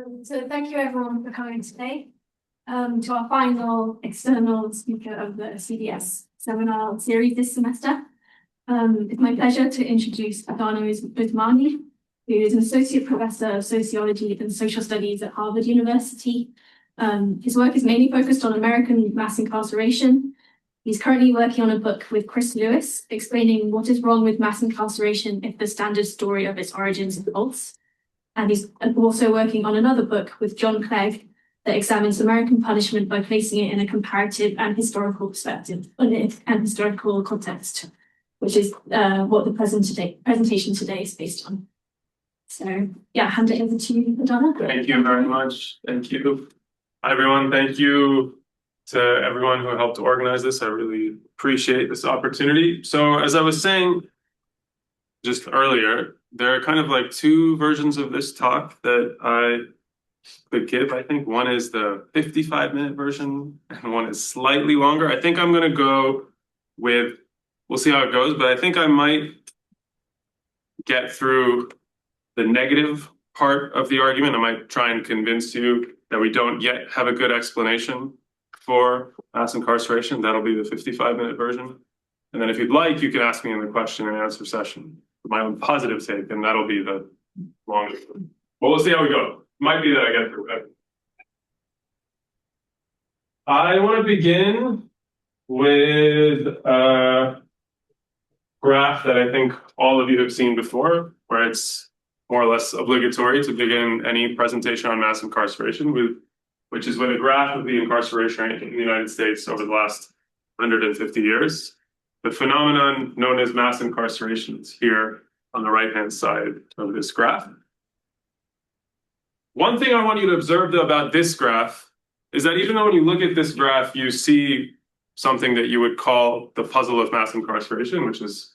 So thank you everyone for coming today to our final external speaker of the CDS seminar series this semester. It's my pleasure to introduce Adaner Usmani, who is an associate professor of sociology and social studies at Harvard University. His work is mainly focused on American mass incarceration. He's currently working on a book with Chris Lewis, explaining what is wrong with mass incarceration if the standard story of its origins is false. And he's also working on another book with John Clegg that examines American punishment by placing it in a comparative and historical perspective and historical context, which is what the presentation today is based on. So yeah, hand it over to you, Adaner. Thank you very much. Thank you. Hi, everyone. Thank you to everyone who helped organize this. I really appreciate this opportunity. So as I was saying just earlier, there are kind of like two versions of this talk that I could give. I think one is the 55-minute version and one is slightly longer. I think I'm going to go with, we'll see how it goes, but I think I might get through the negative part of the argument. I might try and convince you that we don't yet have a good explanation for mass incarceration. That'll be the 55-minute version. And then if you'd like, you can ask me in the question and answer session my own positive take, and that'll be the longest. But we'll see how we go. Might be that I get through it. I want to begin with a graph that I think all of you have seen before, where it's more or less obligatory to begin any presentation on mass incarceration with, which is with a graph of the incarceration rate in the United States over the last 150 years. The phenomenon known as mass incarceration is here on the right-hand side of this graph. One thing I want you to observe, though, about this graph is that even though when you look at this graph, you see something that you would call the puzzle of mass incarceration, which is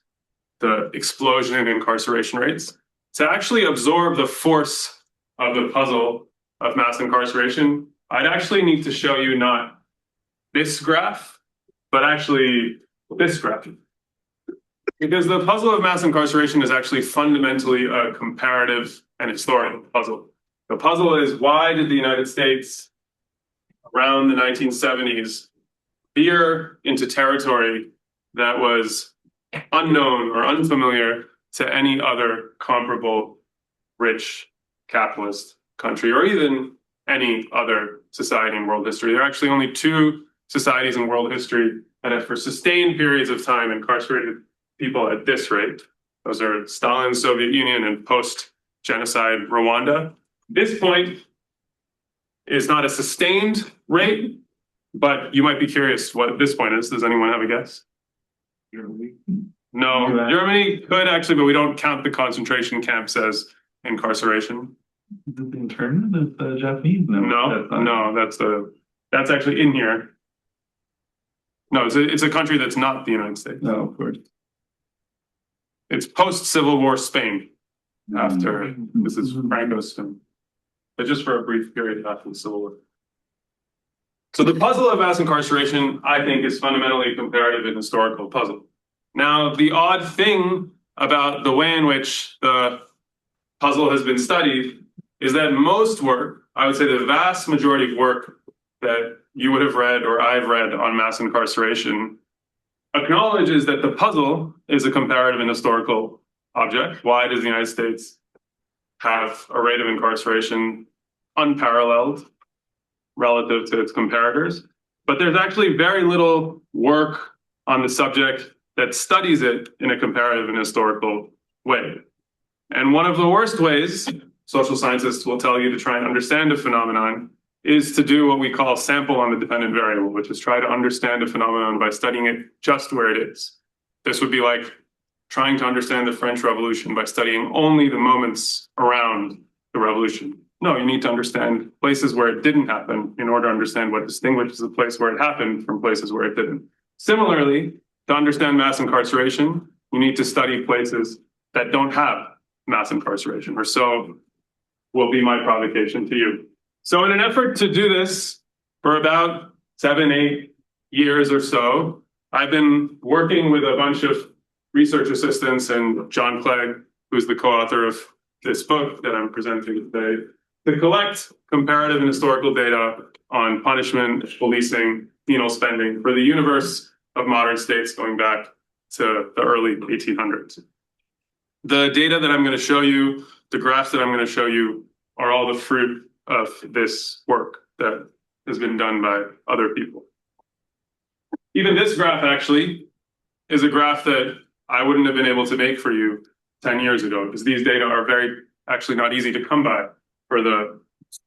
the explosion in incarceration rates. To actually absorb the force of the puzzle of mass incarceration, I'd actually need to show you not this graph, but actually this graph. Because the puzzle of mass incarceration is actually fundamentally a comparative and historical puzzle. The puzzle is, why did the United States around the 1970s veer into territory that was unknown or unfamiliar to any other comparable rich capitalist country, or even any other society in world history? There are actually only two societies in world history that have for sustained periods of time incarcerated people at this rate. Those are Stalin's Soviet Union and post-genocide Rwanda. This point is not a sustained rate, but you might be curious what this point is. Does anyone have a guess? Germany? No, Germany could actually, but we don't count the concentration camps as incarceration. Is it the internment of the Japanese? No, that's actually in here. No, it's a country that's not the United States. No, of course. It's post-Civil War Spain. After this is Franco's film, but just for a brief period after the Civil War. So the puzzle of mass incarceration, I think, is fundamentally a comparative and historical puzzle. Now, the odd thing about the way in which the puzzle has been studied is that most work, I would say the vast majority of work that you would have read or I've read on mass incarceration acknowledges that the puzzle is a comparative and historical object. Why does the United States have a rate of incarceration unparalleled relative to its comparators? But there's actually very little work on the subject that studies it in a comparative and historical way. And one of the worst ways social scientists will tell you to try and understand a phenomenon is to do what we call sample on the dependent variable, which is try to understand a phenomenon by studying it just where it is. This would be like trying to understand the French Revolution by studying only the moments around the revolution. No, you need to understand places where it didn't happen in order to understand what distinguishes a place where it happened from places where it didn't. Similarly, to understand mass incarceration, you need to study places that don't have mass incarceration, or so will be my provocation to you. So in an effort to do this for about 7-8 years or so, I've been working with a bunch of research assistants and John Clegg, who's the co-author of this book that I'm presenting today. to collect comparative and historical data on punishment, policing, penal spending for the universe of modern states going back to the early 1800s. The data that I'm going to show you, the graphs that I'm going to show you, are all the fruit of this work that has been done by other people. Even this graph actually is a graph that I wouldn't have been able to make for you 10 years ago, because these data are actually not easy to come by for the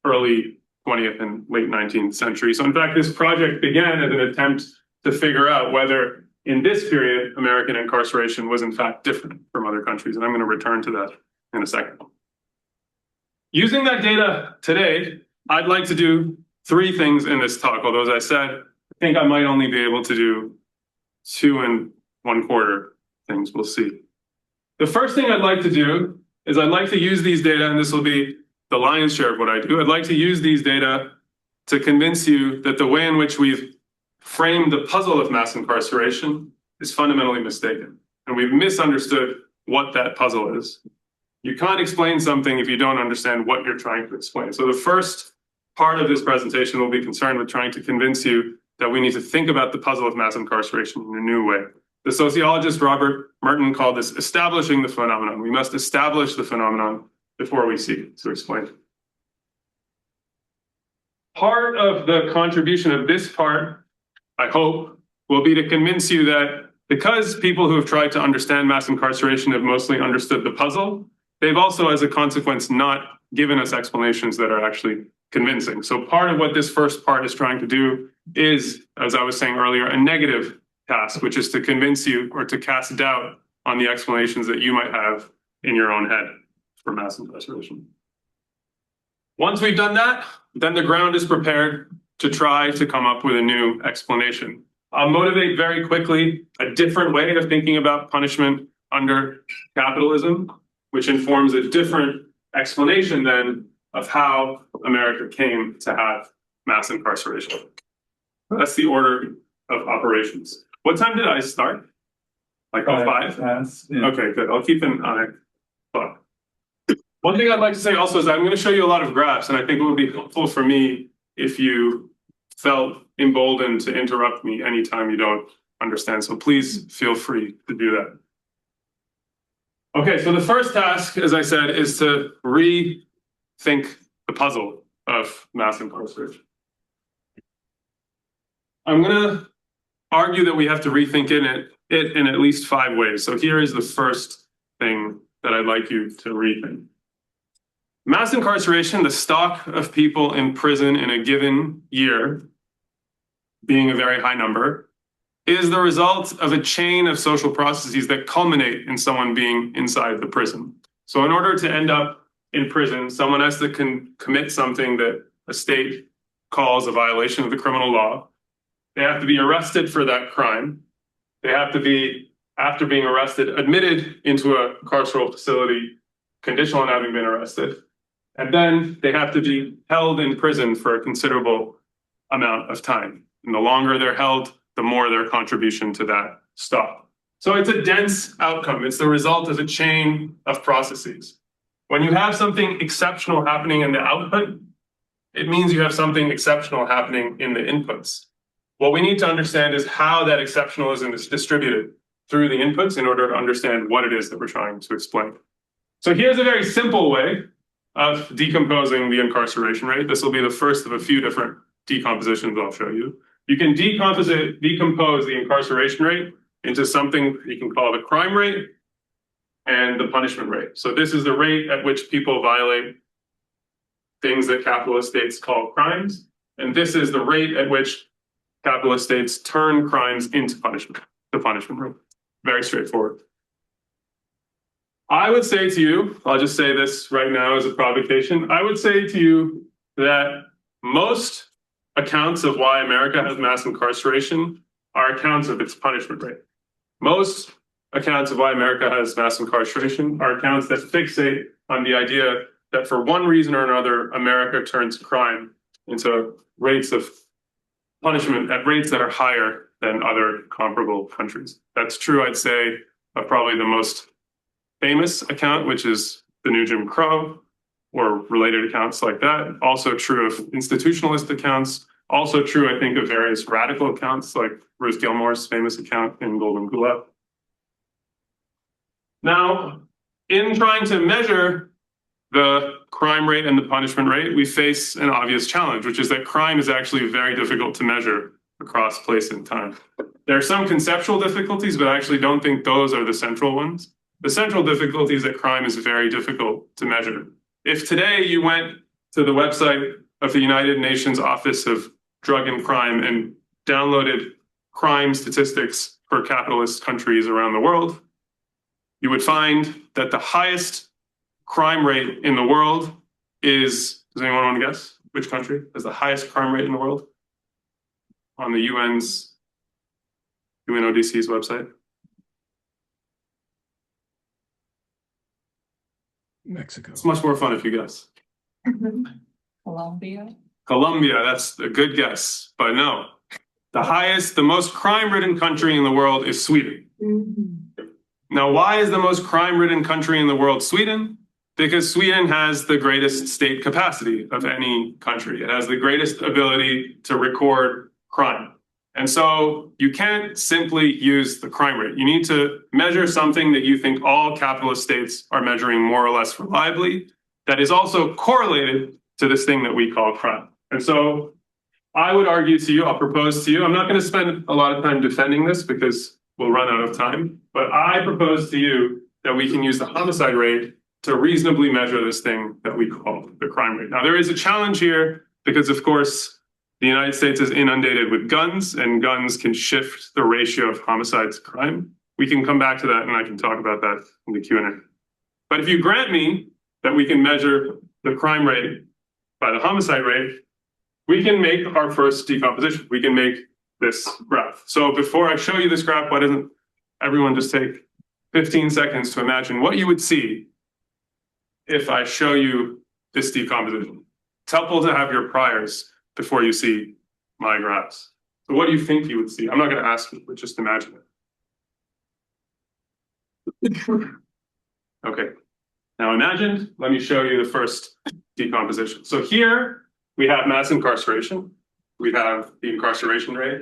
early 20th and late 19th century. So in fact, this project began as an attempt to figure out whether in this period, American incarceration was in fact different from other countries. And I'm going to return to that in a second. Using that data today, I'd like to do three things in this talk, although as I said, I think I might only be able to do 2 1/4 things. We'll see. The first thing I'd like to do is I'd like to use these data, and this will be the lion's share of what I do. I'd like to use these data to convince you that the way in which we've framed the puzzle of mass incarceration is fundamentally mistaken. And we've misunderstood what that puzzle is. You can't explain something if you don't understand what you're trying to explain. So the first part of this presentation will be concerned with trying to convince you that we need to think about the puzzle of mass incarceration in a new way. The sociologist Robert Merton called this establishing the phenomenon. We must establish the phenomenon before we seek to explain it. Part of the contribution of this part, I hope, will be to convince you that because people who have tried to understand mass incarceration have mostly understood the puzzle, they've also, as a consequence, not given us explanations that are actually convincing. So part of what this first part is trying to do is, as I was saying earlier, a negative task, which is to convince you or to cast doubt on the explanations that you might have in your own head for mass incarceration. Once we've done that, then the ground is prepared to try to come up with a new explanation. I'll motivate very quickly a different way of thinking about punishment under capitalism, which informs a different explanation then of how America came to have mass incarceration. That's the order of operations. What time did I start? Like 5? Yeah. Okay, good. I'll keep an eye. Clock. One thing I'd like to say also is that I'm going to show you a lot of graphs, and I think it would be helpful for me if you felt emboldened to interrupt me anytime you don't understand. So please feel free to do that. Okay, so the first task, as I said, is to rethink the puzzle of mass incarceration. I'm going to argue that we have to rethink it in at least 5 ways. So here is the first thing that I'd like you to rethink. Mass incarceration, the stock of people in prison in a given year, being a very high number, is the result of a chain of social processes that culminate in someone being inside the prison. So in order to end up in prison, someone has to commit something that a state calls a violation of the criminal law. They have to be arrested for that crime. They have to be, after being arrested, admitted into a carceral facility, conditional on having been arrested. And then they have to be held in prison for a considerable amount of time. And the longer they're held, the more their contribution to that stock. So it's a dense outcome. It's the result of a chain of processes. When you have something exceptional happening in the output, it means you have something exceptional happening in the inputs. What we need to understand is how that exceptionalism is distributed through the inputs in order to understand what it is that we're trying to explain. So here's a very simple way of decomposing the incarceration rate. This will be the first of a few different decompositions I'll show you. You can decompose the incarceration rate into something you can call the crime rate and the punishment rate. So this is the rate at which people violate things that capitalist states call crimes. And this is the rate at which capitalist states turn crimes into punishment, the punishment rate. Very straightforward. I would say to you, I'll just say this right now as a provocation, I would say to you that most accounts of why America has mass incarceration are accounts of its punishment rate. Most accounts of why America has mass incarceration are accounts that fixate on the idea that for one reason or another, America turns crime into rates of punishment at rates that are higher than other comparable countries. That's true, I'd say, of probably the most famous account, which is the New Jim Crow. or related accounts like that. Also true of institutionalist accounts. Also true, I think, of various radical accounts like Ruth Gilmore's famous account in Golden Gulag. Now, in trying to measure the crime rate and the punishment rate, we face an obvious challenge, which is that crime is actually very difficult to measure across place and time. There are some conceptual difficulties, but I actually don't think those are the central ones. The central difficulty is that crime is very difficult to measure. If today you went to the website of the United Nations Office of Drug and Crime and downloaded crime statistics for capitalist countries around the world, you would find that the highest crime rate in the world is, does anyone want to guess which country has the highest crime rate in the world? On the UNODC's website? Mexico. It's much more fun if you guess. Colombia. Colombia, that's a good guess, but no. The most crime-ridden country in the world is Sweden. Now, why is the most crime-ridden country in the world Sweden? Because Sweden has the greatest state capacity of any country. It has the greatest ability to record crime. And so you can't simply use the crime rate. You need to measure something that you think all capitalist states are measuring more or less reliably that is also correlated to this thing that we call crime. And so I would argue to you, I'll propose to you, I'm not going to spend a lot of time defending this because we'll run out of time, but I propose to you that we can use the homicide rate to reasonably measure this thing that we call the crime rate. Now, there is a challenge here because, of course, the United States is inundated with guns, and guns can shift the ratio of homicide to crime. We can come back to that, and I can talk about that in the Q&A. But if you grant me that we can measure the crime rate by the homicide rate, we can make our first decomposition. We can make this graph. So before I show you this graph, why doesn't everyone just take 15 seconds to imagine what you would see if I show you this decomposition? It's helpful to have your priors before you see my graphs. So what do you think you would see? I'm not going to ask you, but just imagine it. Okay. Now imagine, let me show you the first decomposition. So here we have mass incarceration. We have the incarceration rate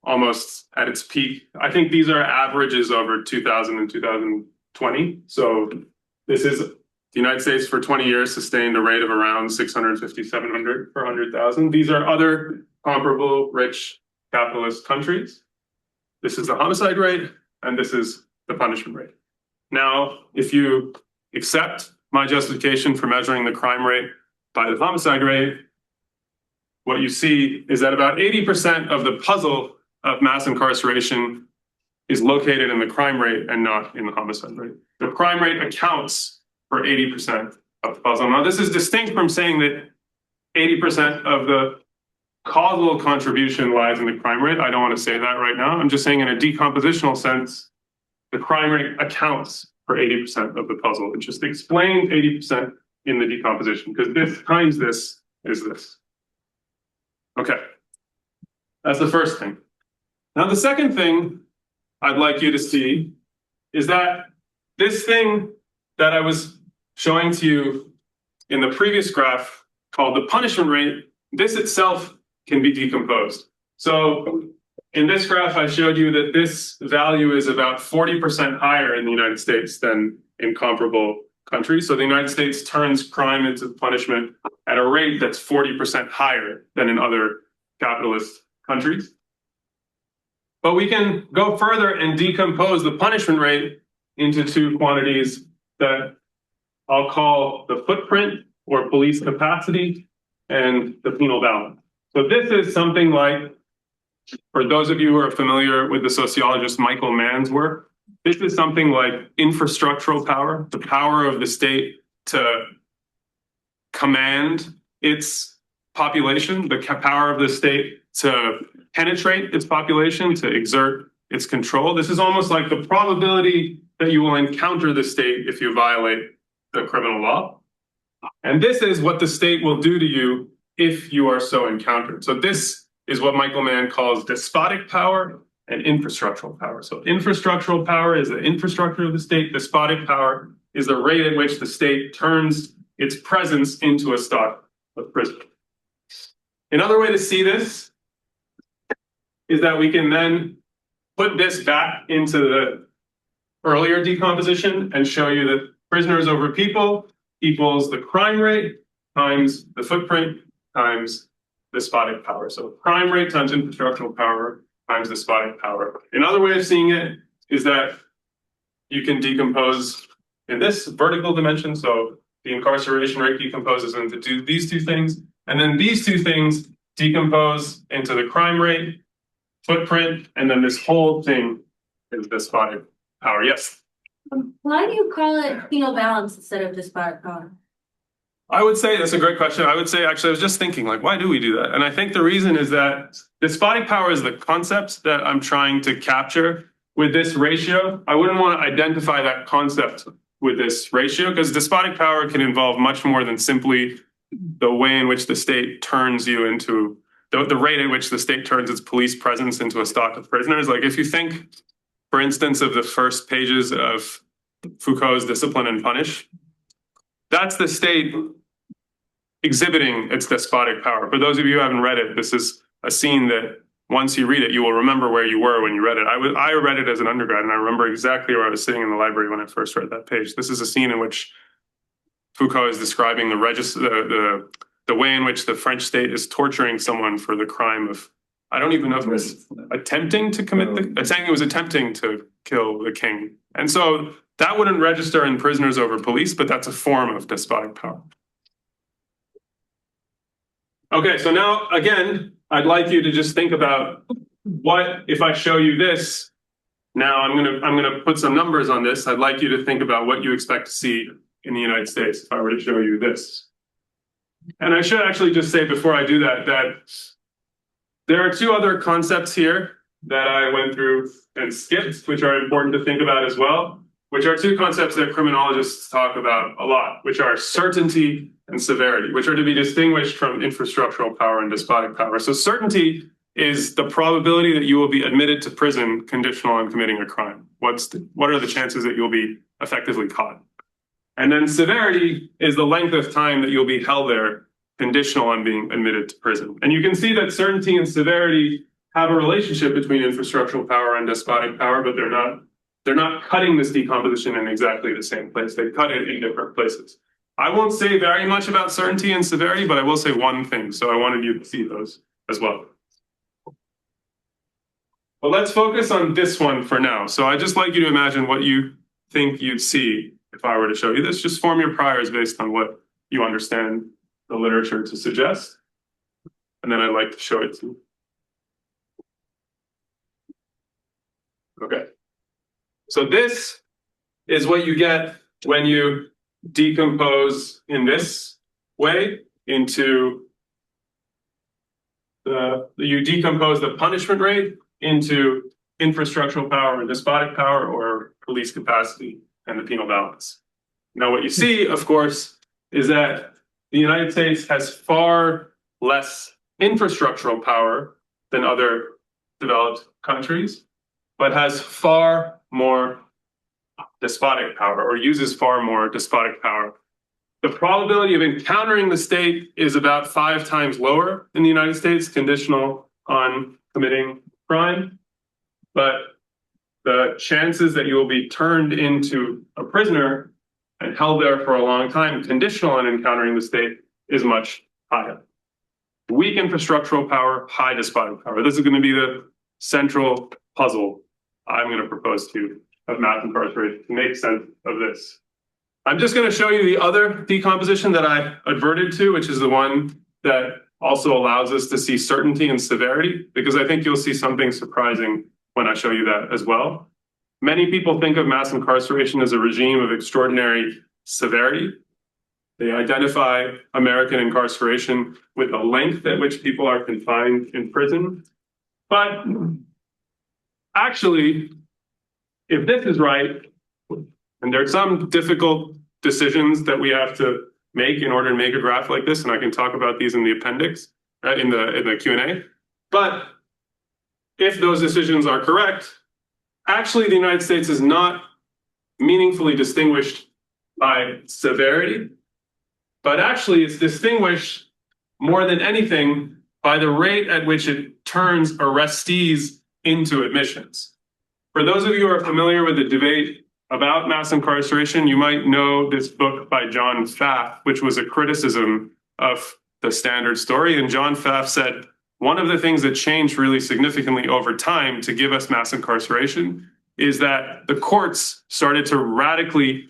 almost at its peak. I think these are averages over 2000 and 2020. So this is the United States for 20 years sustained a rate of around 650, 700 per 100,000. These are other comparable rich capitalist countries. This is the homicide rate, and this is the punishment rate. Now, if you accept my justification for measuring the crime rate by the homicide rate, what you see is that about 80% of the puzzle of mass incarceration is located in the crime rate and not in the homicide rate. The crime rate accounts for 80% of the puzzle. Now, this is distinct from saying that 80% of the causal contribution lies in the crime rate. I don't want to say that right now. I'm just saying in a decompositional sense, the crime rate accounts for 80% of the puzzle. It just explains 80% in the decomposition, because this times this is this. Okay, that's the first thing. Now, the second thing I'd like you to see is that this thing that I was showing to you in the previous graph called the punishment rate, this itself can be decomposed. So in this graph, I showed you that this value is about 40% higher in the United States than in comparable countries. So the United States turns crime into punishment at a rate that's 40% higher than in other capitalist countries. But we can go further and decompose the punishment rate into two quantities that I'll call the footprint or police capacity and the penal balance. So this is something like, for those of you who are familiar with the sociologist Michael Mann's work, this is something like infrastructural power, the power of the state to command its population, the power of the state to penetrate its population, to exert its control. This is almost like the probability that you will encounter the state if you violate the criminal law. And this is what the state will do to you if you are so encountered. So this is what Michael Mann calls despotic power and infrastructural power. So infrastructural power is the infrastructure of the state. Despotic power is the rate at which the state turns its presence into a stock of prison. Another way to see this is that we can then put this back into the earlier decomposition and show you that prisoners over people equals the crime rate times the footprint times despotic power. So crime rate times infrastructural power times despotic power. Another way of seeing it is that you can decompose in this vertical dimension. So the incarceration rate decomposes into these two things, and then these two things decompose into the crime rate, footprint, and then this whole thing is despotic power. Yes? Why do you call it penal balance instead of despotic power? I would say that's a great question. I would say, actually, I was just thinking, like, why do we do that? And I think the reason is that despotic power is the concept that I'm trying to capture with this ratio. I wouldn't want to identify that concept with this ratio because despotic power can involve much more than simply the way in which the state turns you into the rate at which the state turns its police presence into a stock of prisoners. Like if you think, for instance, of the first pages of Foucault's Discipline and Punish, that's the state exhibiting its despotic power. For those of you who haven't read it, this is a scene that once you read it, you will remember where you were when you read it. I read it as an undergrad, and I remember exactly where I was sitting in the library when I first read that page. This is a scene in which Foucault is describing the way in which the French state is torturing someone for the crime of, I don't even know if it was attempting to commit saying it was attempting to kill the king. And so that wouldn't register in prisoners over police, but that's a form of despotic power. Okay, so now, again, I'd like you to just think about what if I show you this. Now I'm gonna put some numbers on this. I'd like you to think about what you expect to see in the United States if I were to show you this. And I should actually just say before I do that, that there are two other concepts here that I went through and skipped, which are important to think about as well, which are two concepts that criminologists talk about a lot, which are certainty and severity, which are to be distinguished from infrastructural power and despotic power. So certainty is the probability that you will be admitted to prison conditional on committing a crime. What are the chances that you'll be effectively caught? And then severity is the length of time that you'll be held there conditional on being admitted to prison. And you can see that certainty and severity have a relationship between infrastructural power and despotic power, but they're not cutting this decomposition in exactly the same place. They cut it in different places. I won't say very much about certainty and severity, but I will say one thing. So I wanted you to see those as well. But let's focus on this one for now. So I'd just like you to imagine what you think you'd see if I were to show you this. Just form your priors based on what you understand the literature to suggest. And then I'd like to show it to you. Okay. So this is what you get when you decompose in this way into you decompose the punishment rate into infrastructural power and despotic power, or police capacity and the penal balance. Now, what you see, of course, is that the United States has far less infrastructural power than other developed countries, but has far more despotic power, or uses far more despotic power. The probability of encountering the state is about 5 times lower in the United States, conditional on committing crime. But the chances that you will be turned into a prisoner and held there for a long time, conditional on encountering the state, is much higher. Weak infrastructural power, high despotic power. This is going to be the central puzzle I'm going to propose to you of mass incarceration to make sense of this. I'm just going to show you the other decomposition that I adverted to, which is the one that also allows us to see certainty and severity, because I think you'll see something surprising when I show you that as well. Many people think of mass incarceration as a regime of extraordinary severity. They identify American incarceration with the length at which people are confined in prison. But actually, if this is right, and there are some difficult decisions that we have to make in order to make a graph like this, and I can talk about these in the appendix, in the Q&A. But if those decisions are correct, actually the United States is not meaningfully distinguished by severity but actually it's distinguished more than anything by the rate at which it turns arrestees into admissions. For those of you who are familiar with the debate about mass incarceration, you might know this book by John Pfaff, which was a criticism of the standard story. And John Pfaff said, one of the things that changed really significantly over time to give us mass incarceration is that the courts started to radically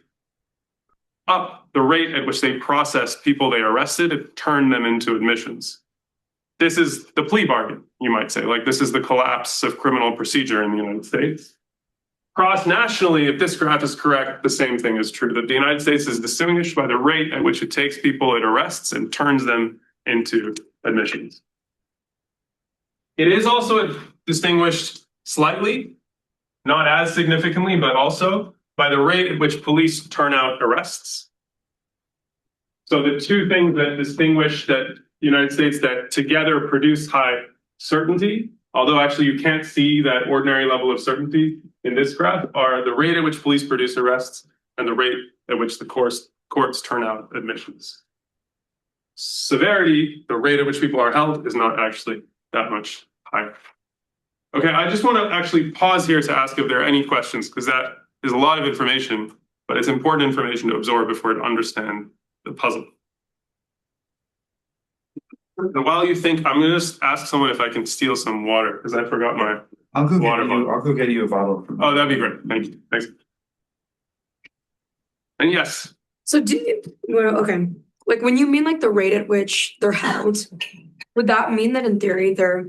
up the rate at which they process people they arrested and turn them into admissions. This is the plea bargain, you might say. Like, this is the collapse of criminal procedure in the United States. Cross-nationally, if this graph is correct, the same thing is true, that the United States is distinguished by the rate at which it takes people it arrests and turns them into admissions. It is also distinguished slightly, not as significantly, but also by the rate at which police turn out arrests. So the two things that distinguish that the United States that together produce high certainty, although actually you can't see that ordinary level of certainty in this graph, are the rate at which police produce arrests and the rate at which the courts turn out admissions. Severity, the rate at which people are held, is not actually that much higher. Okay, I just want to actually pause here to ask if there are any questions, because that is a lot of information, but it's important information to absorb if we're to understand the puzzle. And while you think, I'm going to just ask someone if I can steal some water, because I forgot my water bottle. I'll go get you a bottle. Oh, that'd be great. Thank you. Thanks. And yes. So okay, like when you mean like the rate at which they're held, would that mean that in theory they're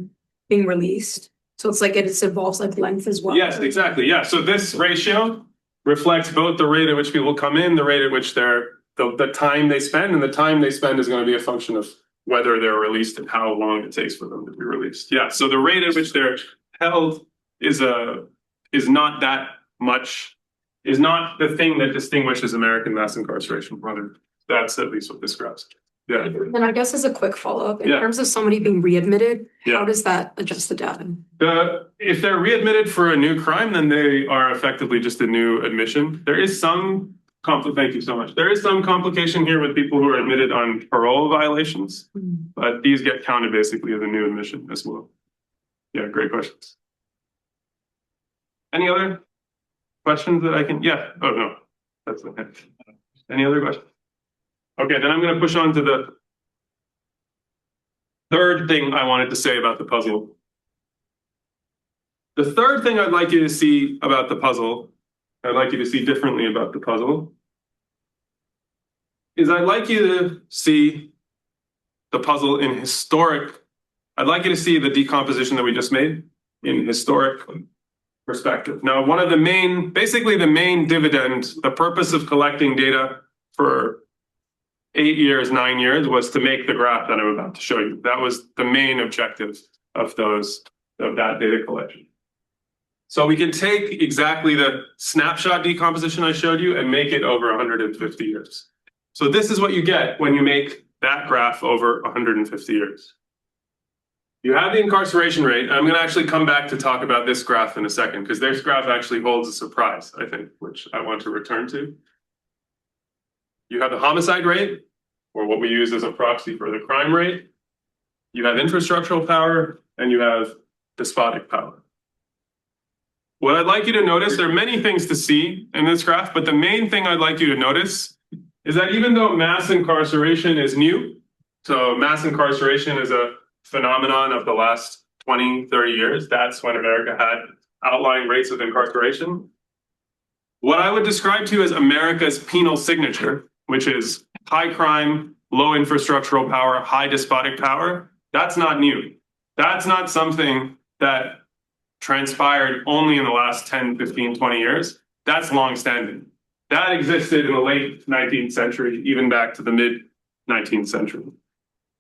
being released? So it's like it involves like length as well? Yes, exactly. Yeah. So this ratio reflects both the rate at which people come in, the rate at which the time they spend, and the time they spend is going to be a function of whether they're released and how long it takes for them to be released. Yeah. So the rate at which they're held is not that much, is not the thing that distinguishes American mass incarceration from other. That's at least what this graph says. Yeah. And I guess as a quick follow-up, in Yeah. terms of somebody being readmitted, Yeah. how does that adjust the data? If they're readmitted for a new crime, then they are effectively just a new admission. There is some thank you so much. There is some complication here with people who are admitted on parole violations, but these get counted basically as a new admission as well. Yeah, great questions. Any other questions that I can? Yeah. Oh no, that's okay. Any other questions? Okay, then I'm going to push on to the third thing I wanted to say about the puzzle. The third thing I'd like you to see about the puzzle, I'd like you to see differently about the puzzle, is I'd like you to see the puzzle in historic, I'd like you to see the decomposition that we just made in historic perspective. Now, one of the main, basically the main dividend, the purpose of collecting data for 8 years, 9 years, was to make the graph that I'm about to show you. That was the main objective of that data collection. So we can take exactly the snapshot decomposition I showed you and make it over 150 years. So this is what you get when you make that graph over 150 years. You have the incarceration rate. I'm going to actually come back to talk about this graph in a second, because this graph actually holds a surprise, I think, which I want to return to. You have the homicide rate, or what we use as a proxy for the crime rate. You have infrastructural power, and you have despotic power. What I'd like you to notice, there are many things to see in this graph, but the main thing I'd like you to notice is that even though mass incarceration is new, so mass incarceration is a phenomenon of the last 20, 30 years, that's when America had outlying rates of incarceration. What I would describe to you as America's penal signature, which is high crime, low infrastructural power, high despotic power, that's not new. That's not something that transpired only in the last 10, 15, 20 years. That's longstanding. That existed in the late 19th century, even back to the mid 19th century.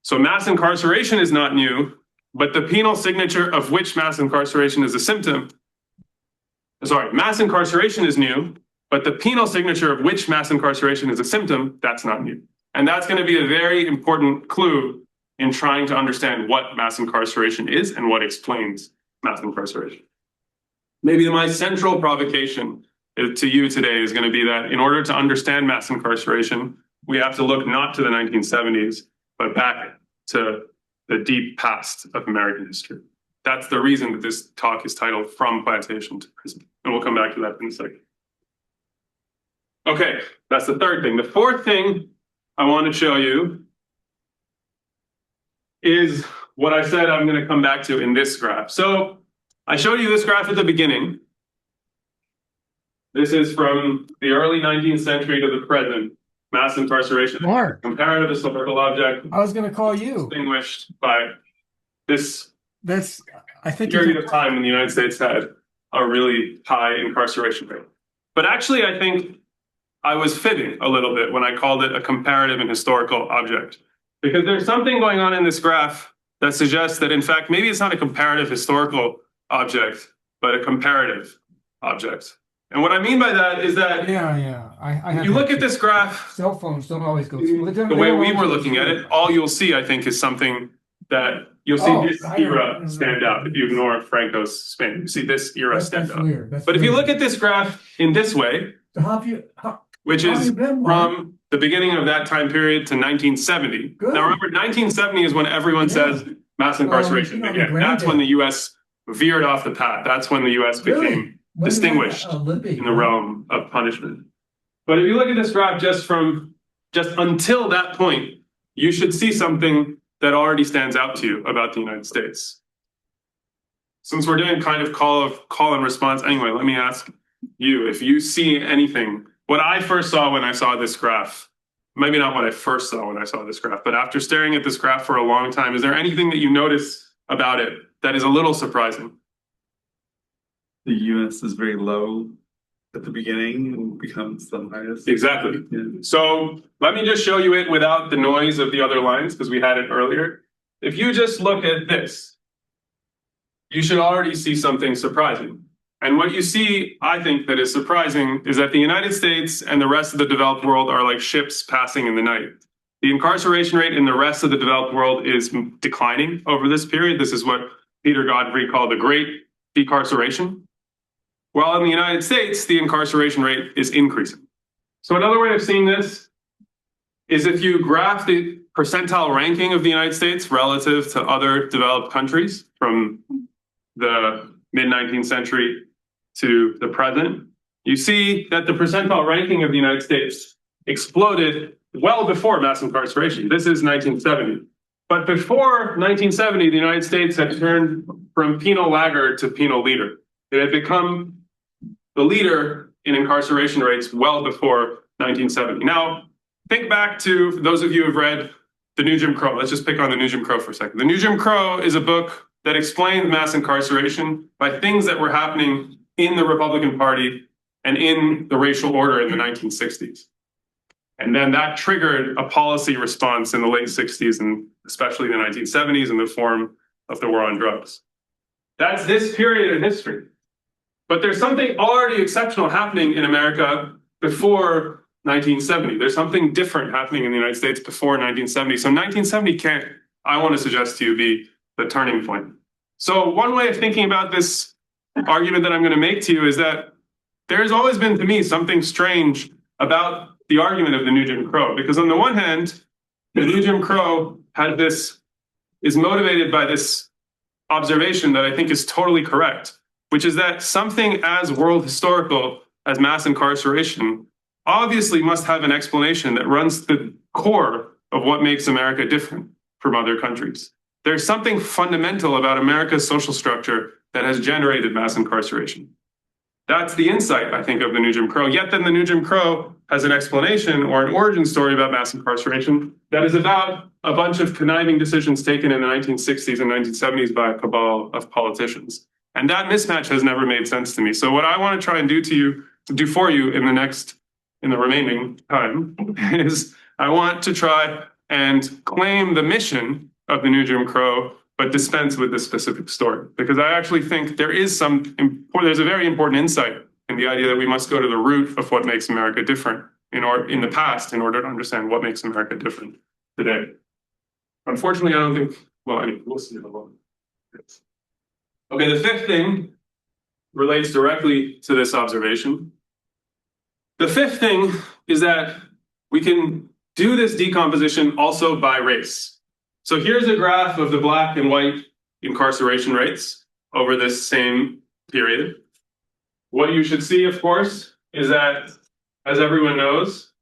So mass incarceration is not new, but the penal signature of which mass incarceration is a symptom. Sorry, mass incarceration is new, but the penal signature of which mass incarceration is a symptom, that's not new. And that's going to be a very important clue in trying to understand what mass incarceration is and what explains mass incarceration. Maybe my central provocation to you today is going to be that in order to understand mass incarceration, we have to look not to the 1970s, but back to the deep past of American history. That's the reason that this talk is titled From Plantation to Prison. And we'll come back to that in a second. Okay, that's the third thing. The fourth thing I want to show you is what I said I'm going to come back to in this graph. So I showed you this graph at the beginning. This is from the early 19th century to the present. Mass incarceration, Mark, comparative historical object, I was gonna call you. distinguished by this That's, I think. period of time when the United States had a really high incarceration rate. But actually, I think I was fibbing a little bit when I called it a comparative and historical object, because there's something going on in this graph that suggests that, in fact, maybe it's not a comparative historical object, but a comparative object. And what I mean by that is that I have. you look at this graph, Cell phones don't always go through. the way we were looking at it, all you'll see, I think, is something that you'll see this era stand out. If you ignore Franco's Spain, you see this era stand out. But if you look at this graph in this way, which is from the beginning of that time period to 1970. Good. Now remember, 1970 is when everyone says mass incarceration began. That's when the US veered off the path. That's when the US became distinguished in the realm of punishment. But if you look at this graph just until that point, you should see something that already stands out to you about the United States. Since we're doing kind of call and response anyway, let me ask you if you see anything. What I first saw when I saw this graph, maybe not what I first saw when I saw this graph, but after staring at this graph for a long time, is there anything that you notice about it that is a little surprising? The US is very low at the beginning and becomes the highest. Exactly. Yeah. So let me just show you it without the noise of the other lines, because we had it earlier. If you just look at this, you should already see something surprising. And what you see, I think, that is surprising is that the United States and the rest of the developed world are like ships passing in the night. The incarceration rate in the rest of the developed world is declining over this period. This is what Peter Godfrey called the Great Decarceration. While in the United States, the incarceration rate is increasing. So another way of seeing this is if you graph the percentile ranking of the United States relative to other developed countries from the mid-19th century to the present, you see that the percentile ranking of the United States exploded well before mass incarceration. This is 1970. But before 1970, the United States had turned from penal laggard to penal leader. It had become the leader in incarceration rates well before 1970. Now, think back to those of you who have read The New Jim Crow. Let's just pick on The New Jim Crow for a second. The New Jim Crow is a book that explained mass incarceration by things that were happening in the Republican Party and in the racial order in the 1960s. And then that triggered a policy response in the late 60s and especially the 1970s in the form of the war on drugs. That's this period in history. But there's something already exceptional happening in America before 1970. There's something different happening in the United States before 1970. So 1970 can't, I want to suggest to you, be the turning point. So one way of thinking about this argument that I'm going to make to you is that there's always been, to me, something strange about the argument of the New Jim Crow. Because on the one hand, the New Jim Crow is motivated by this observation that I think is totally correct, which is that something as world historical as mass incarceration obviously must have an explanation that runs to the core of what makes America different from other countries. There's something fundamental about America's social structure that has generated mass incarceration. That's the insight, I think, of the New Jim Crow. Yet then the New Jim Crow has an explanation or an origin story about mass incarceration that is about a bunch of conniving decisions taken in the 1960s and 1970s by a cabal of politicians. And that mismatch has never made sense to me. So what I want to try and do for you in the remaining time is I want to try and claim the mission of the New Jim Crow, but dispense with this specific story. Because I actually think there's a very important insight in the idea that we must go to the root of what makes America different in the past in order to understand what makes America different today. Unfortunately, I don't think, we'll see how long. Okay, the fifth thing relates directly to this observation. The fifth thing is that we can do this decomposition also by race. So here's a graph of the black and white incarceration rates over this same period. What you should see, of course, is that, as everyone knows,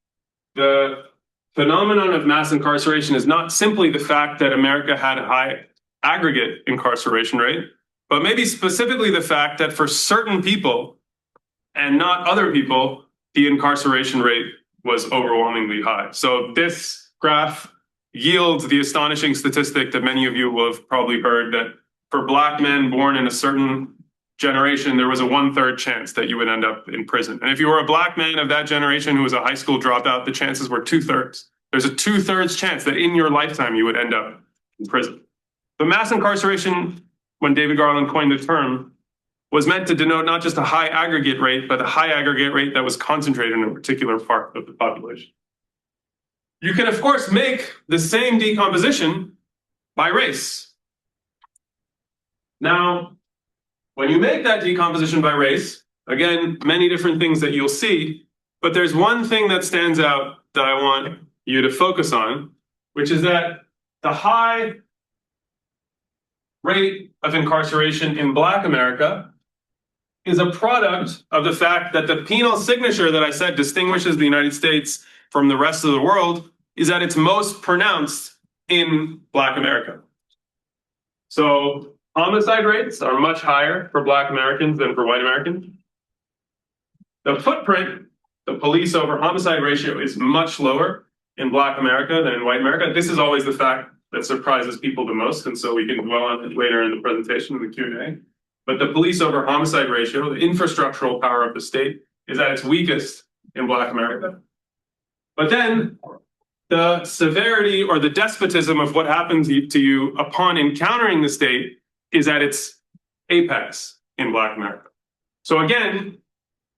the phenomenon of mass incarceration is not simply the fact that America had a high aggregate incarceration rate, but maybe specifically the fact that for certain people and not other people, the incarceration rate was overwhelmingly high. So this graph yields the astonishing statistic that many of you will have probably heard, that for Black men born in a certain generation, there was a 1/3 chance that you would end up in prison. And if you were a Black man of that generation who was a high school dropout, the chances were 2/3. There's a 2/3 chance that in your lifetime you would end up in prison. But mass incarceration, when David Garland coined the term, was meant to denote not just a high aggregate rate, but a high aggregate rate that was concentrated in a particular part of the population. You can, of course, make the same decomposition by race. Now, when you make that decomposition by race, again, many different things that you'll see, but there's one thing that stands out that I want you to focus on, which is that the high rate of incarceration in Black America is a product of the fact that the penal signature that I said distinguishes the United States from the rest of the world is at its most pronounced in Black America. So homicide rates are much higher for Black Americans than for white Americans. The footprint, the police over homicide ratio, is much lower in Black America than in white America. This is always the fact that surprises people the most, and so we can dwell on it later in the presentation in the Q&A. But the police over homicide ratio, the infrastructural power of the state, is at its weakest in Black America. But then the severity or the despotism of what happens to you upon encountering the state is at its apex in Black America. So again,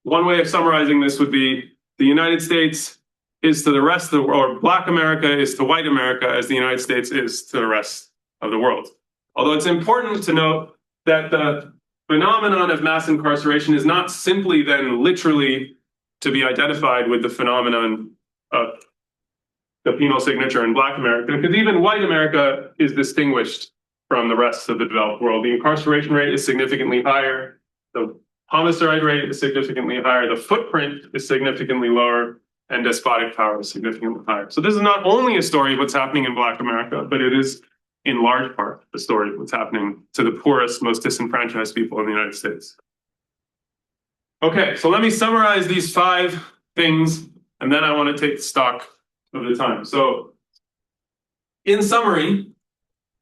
one way of summarizing this would be the United States is to the rest of the world, or Black America is to white America as the United States is to the rest of the world. Although it's important to note that the phenomenon of mass incarceration is not simply then literally to be identified with the phenomenon of the penal signature in Black America, because even white America is distinguished from the rest of the developed world. The incarceration rate is significantly higher. The homicide rate is significantly higher. The footprint is significantly lower, and despotic power is significantly higher. So this is not only a story of what's happening in Black America, but it is in large part the story of what's happening to the poorest, most disenfranchised people in the United States. Okay, so let me summarize these 5 things, and then I want to take stock of the time. So in summary,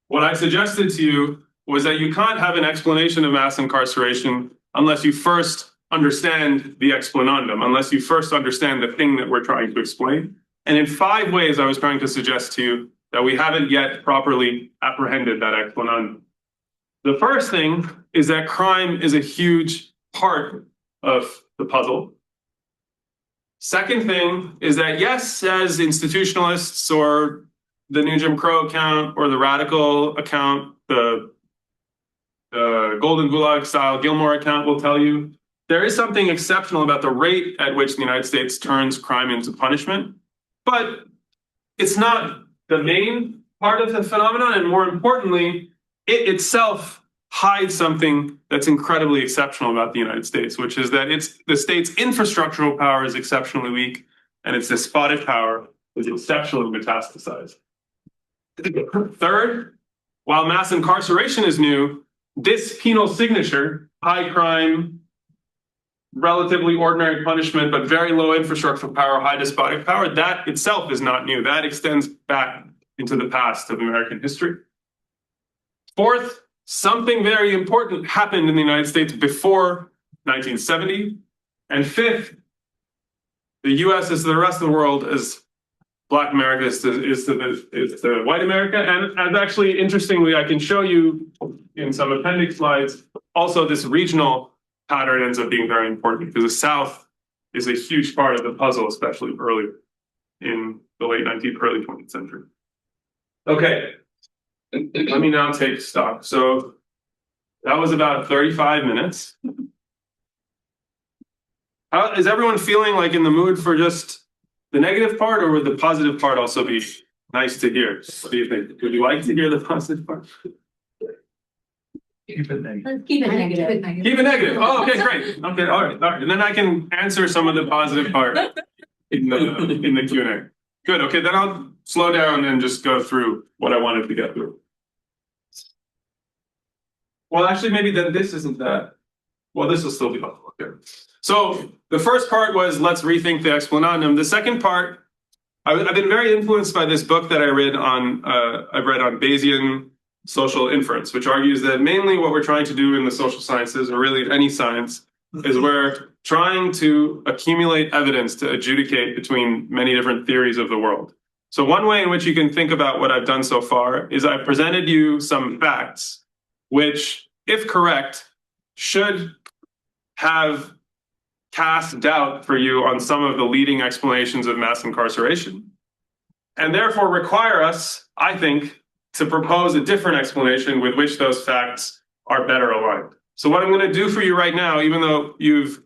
what I suggested to you was that you can't have an explanation of mass incarceration unless you first understand the explanandum, unless you first understand the thing that we're trying to explain. And in 5 ways, I was trying to suggest to you that we haven't yet properly apprehended that explanandum. The first thing is that crime is a huge part of the puzzle. Second thing is that, yes, as institutionalists or the New Jim Crow account or the radical account, the Golden Gulag style Gilmore account will tell you, there is something exceptional about the rate at which the United States turns crime into punishment, but it's not the main part of the phenomenon, and more importantly, it itself hides something that's incredibly exceptional about the United States, which is that the state's infrastructural power is exceptionally weak, and its despotic power is exceptionally metastasized. Third, while mass incarceration is new, this penal signature, high crime, relatively ordinary punishment, but very low infrastructural power, high despotic power, that itself is not new. That extends back into the past of American history. Fourth, something very important happened in the United States before 1970. And fifth, the US is to the rest of the world as Black America is to white America. And actually, interestingly, I can show you in some appendix slides, also this regional pattern ends up being very important because the South is a huge part of the puzzle, especially earlier in the late 19th, early 20th century. Okay, let me now take stock. So that was about 35 minutes. How is everyone feeling like in the mood for just the negative part, or would the positive part also be nice to hear? What do you think? Would you like to hear the positive part? Keep it negative. Let's keep it negative. Keep it negative. Oh, okay, great. Okay, all right. And then I can answer some of the positive part in the Q&A. Good. Okay, then I'll slow down and just go through what I wanted to get through. Well, actually, maybe then this isn't that. Well, this will still be helpful. Okay. So the first part was let's rethink the explanandum. The second part, I've been very influenced by this book that I read on Bayesian social inference, which argues that mainly what we're trying to do in the social sciences, or really any science, is we're trying to accumulate evidence to adjudicate between many different theories of the world. So one way in which you can think about what I've done so far is I've presented you some facts, which, if correct, should have cast doubt for you on some of the leading explanations of mass incarceration, and therefore require us, I think, to propose a different explanation with which those facts are better aligned. So what I'm going to do for you right now, even though you've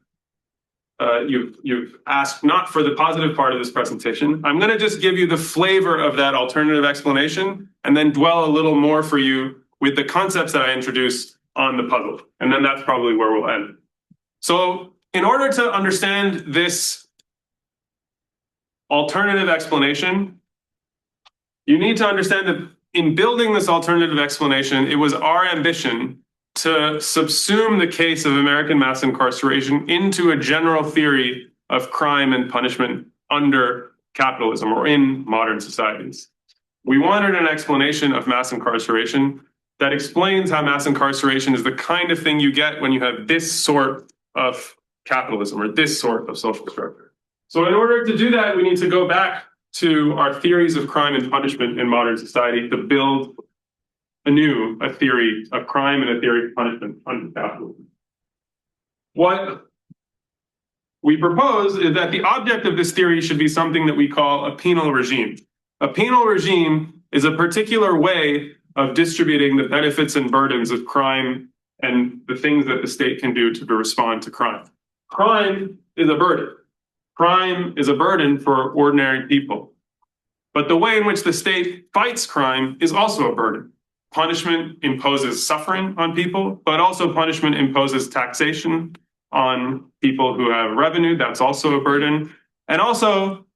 asked not for the positive part of this presentation, I'm going to just give you the flavor of that alternative explanation and then dwell a little more for you with the concepts that I introduced on the puzzle. And then that's probably where we'll end. So in order to understand this alternative explanation, you need to understand that in building this alternative explanation, it was our ambition to subsume the case of American mass incarceration into a general theory of crime and punishment under capitalism or in modern societies. We wanted an explanation of mass incarceration that explains how mass incarceration is the kind of thing you get when you have this sort of capitalism or this sort of social structure. So in order to do that, we need to go back to our theories of crime and punishment in modern society to build anew a theory of crime and a theory of punishment under capitalism. What we propose is that the object of this theory should be something that we call a penal regime. A penal regime is a particular way of distributing the benefits and burdens of crime and the things that the state can do to respond to crime. Crime is a burden. Crime is a burden for ordinary people. But the way in which the state fights crime is also a burden. Punishment imposes suffering on people, but also punishment imposes taxation on people who have revenue. That's also a burden. And also,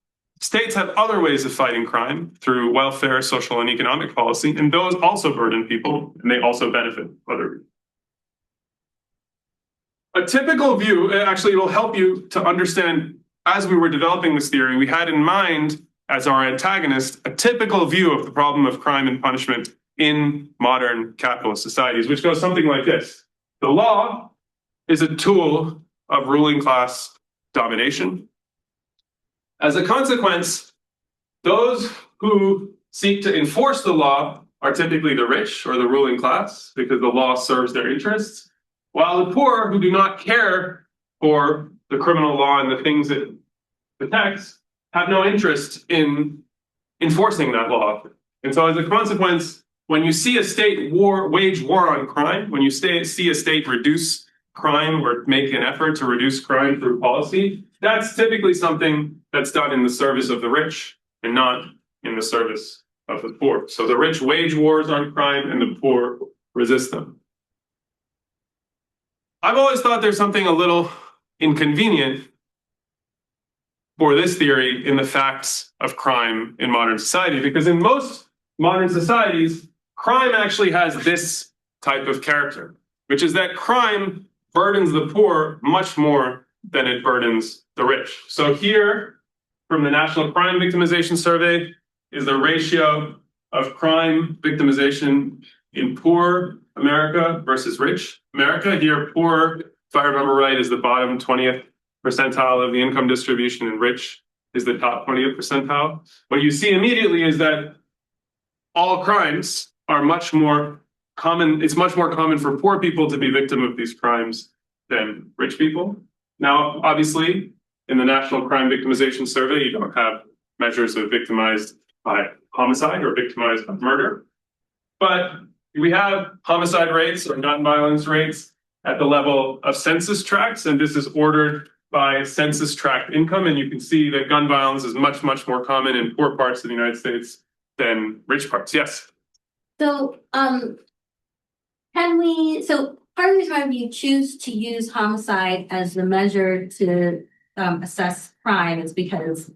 states have other ways of fighting crime through welfare, social, and economic policy, and those also burden people, and they also benefit other people. A typical view, actually, it'll help you to understand, as we were developing this theory, we had in mind as our antagonist a typical view of the problem of crime and punishment in modern capitalist societies, which goes something like this. The law is a tool of ruling class domination. As a consequence, those who seek to enforce the law are typically the rich or the ruling class because the law serves their interests, while the poor, who do not care for the criminal law and the things it protects, have no interest in enforcing that law. And so as a consequence, when you see a state wage war on crime, when you see a state reduce crime or make an effort to reduce crime through policy, that's typically something that's done in the service of the rich and not in the service of the poor. So the rich wage wars on crime and the poor resist them. I've always thought there's something a little inconvenient for this theory in the facts of crime in modern society, because in most modern societies, crime actually has this type of character, which is that crime burdens the poor much more than it burdens the rich. So here, from the National Crime Victimization Survey, is the ratio of crime victimization in poor America versus rich America. Here, poor, if I remember right, is the bottom 20th percentile of the income distribution, and rich is the top 20th percentile. What you see immediately is that all crimes are much more common. It's much more common for poor people to be victim of these crimes than rich people. Now, obviously, in the National Crime Victimization Survey, you don't have measures of victimized by homicide or victimized by murder, but we have homicide rates or gun violence rates at the level of census tracts, and this is ordered by census tract income, and you can see that gun violence is much, much more common in poor parts of the United States than rich parts. Yes. So, so part of the time you choose to use homicide as the measure to assess crime is because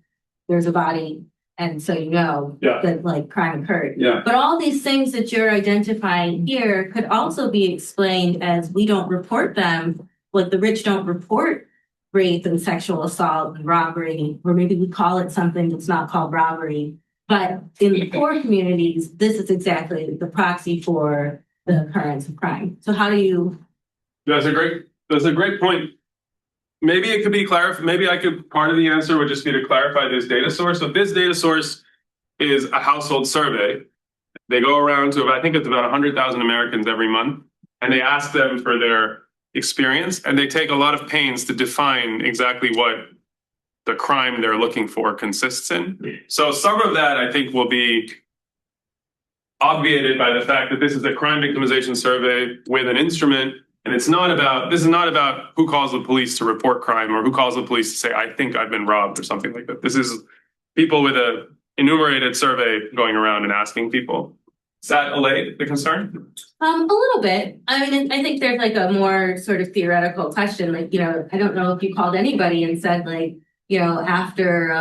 there's a body, and so Yeah. that like crime occurred. Yeah. But all these things that you're identifying here could also be explained as we don't report them, like the rich don't report rape and sexual assault and robbery, or maybe we call it something that's not called robbery. But in the poor communities, this is exactly the proxy for the occurrence of crime. So how do you? That's a great point. Maybe it could be clarified. Maybe part of the answer would just be to clarify this data source. So this data source is a household survey. They go around to, I think it's about 100,000 Americans every month, and they ask them for their experience, and they take a lot of pains to define exactly what the crime they're looking for consists in. So some of that I think will be obviated by the fact that this is a crime victimization survey with an instrument, and this is not about who calls the police to report crime or who calls the police to say, I think I've been robbed or something like that. This is people with a enumerated survey going around and asking people. Does that allay the concern? A little bit. I mean, I think there's like a more sort of theoretical question. Like, I don't know if you called anybody and said like, after,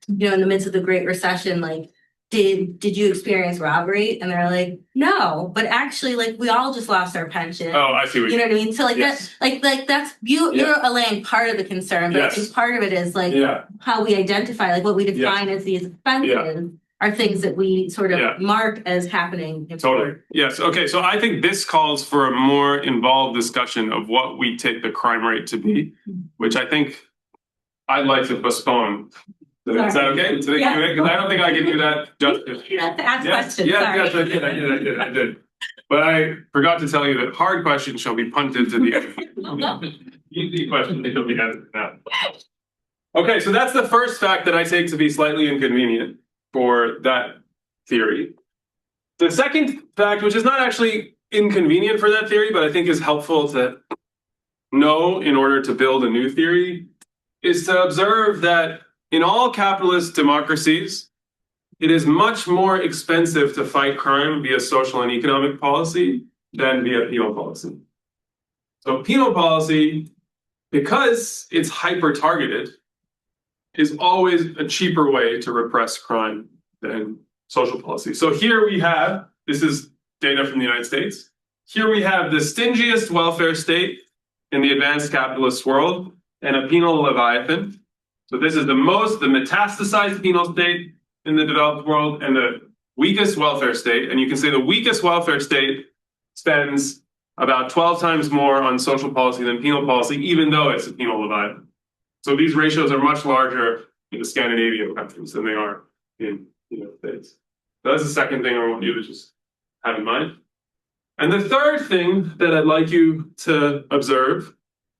in the midst of the Great Recession, like, did you experience robbery? And they're like, no, but actually, like, we all just lost our pension. Oh, I see what you know what I mean? So like yes. that's you're allaying part of the concern, but I think part of it is like how we identify, like what we define as these offenses are things that we sort of mark as happening. Totally. Yes. Okay. So I think this calls for a more involved discussion of what we take the crime rate to be, which I think I'd like to postpone. Is that okay? Because I don't think I can do that justice. You have to ask questions. Yes, I did. But I forgot to tell you that hard questions shall be punted to the end. Easy questions shall be answered now. Okay, so that's the first fact that I take to be slightly inconvenient for that theory. The second fact, which is not actually inconvenient for that theory, but I think is helpful to know in order to build a new theory, is to observe that in all capitalist democracies, it is much more expensive to fight crime via social and economic policy than via penal policy. So penal policy, because it's hyper-targeted, is always a cheaper way to repress crime than social policy. So here we have, this is data from the United States. Here we have the stingiest welfare state in the advanced capitalist world and a penal leviathan. So this is the metastasized penal state in the developed world and the weakest welfare state. And you can say the weakest welfare state spends about 12 times more on social policy than penal policy, even though it's a penal leviathan. So these ratios are much larger in the Scandinavian countries than they are in the United States. So that's the second thing I want you to just have in mind. And the third thing that I'd like you to observe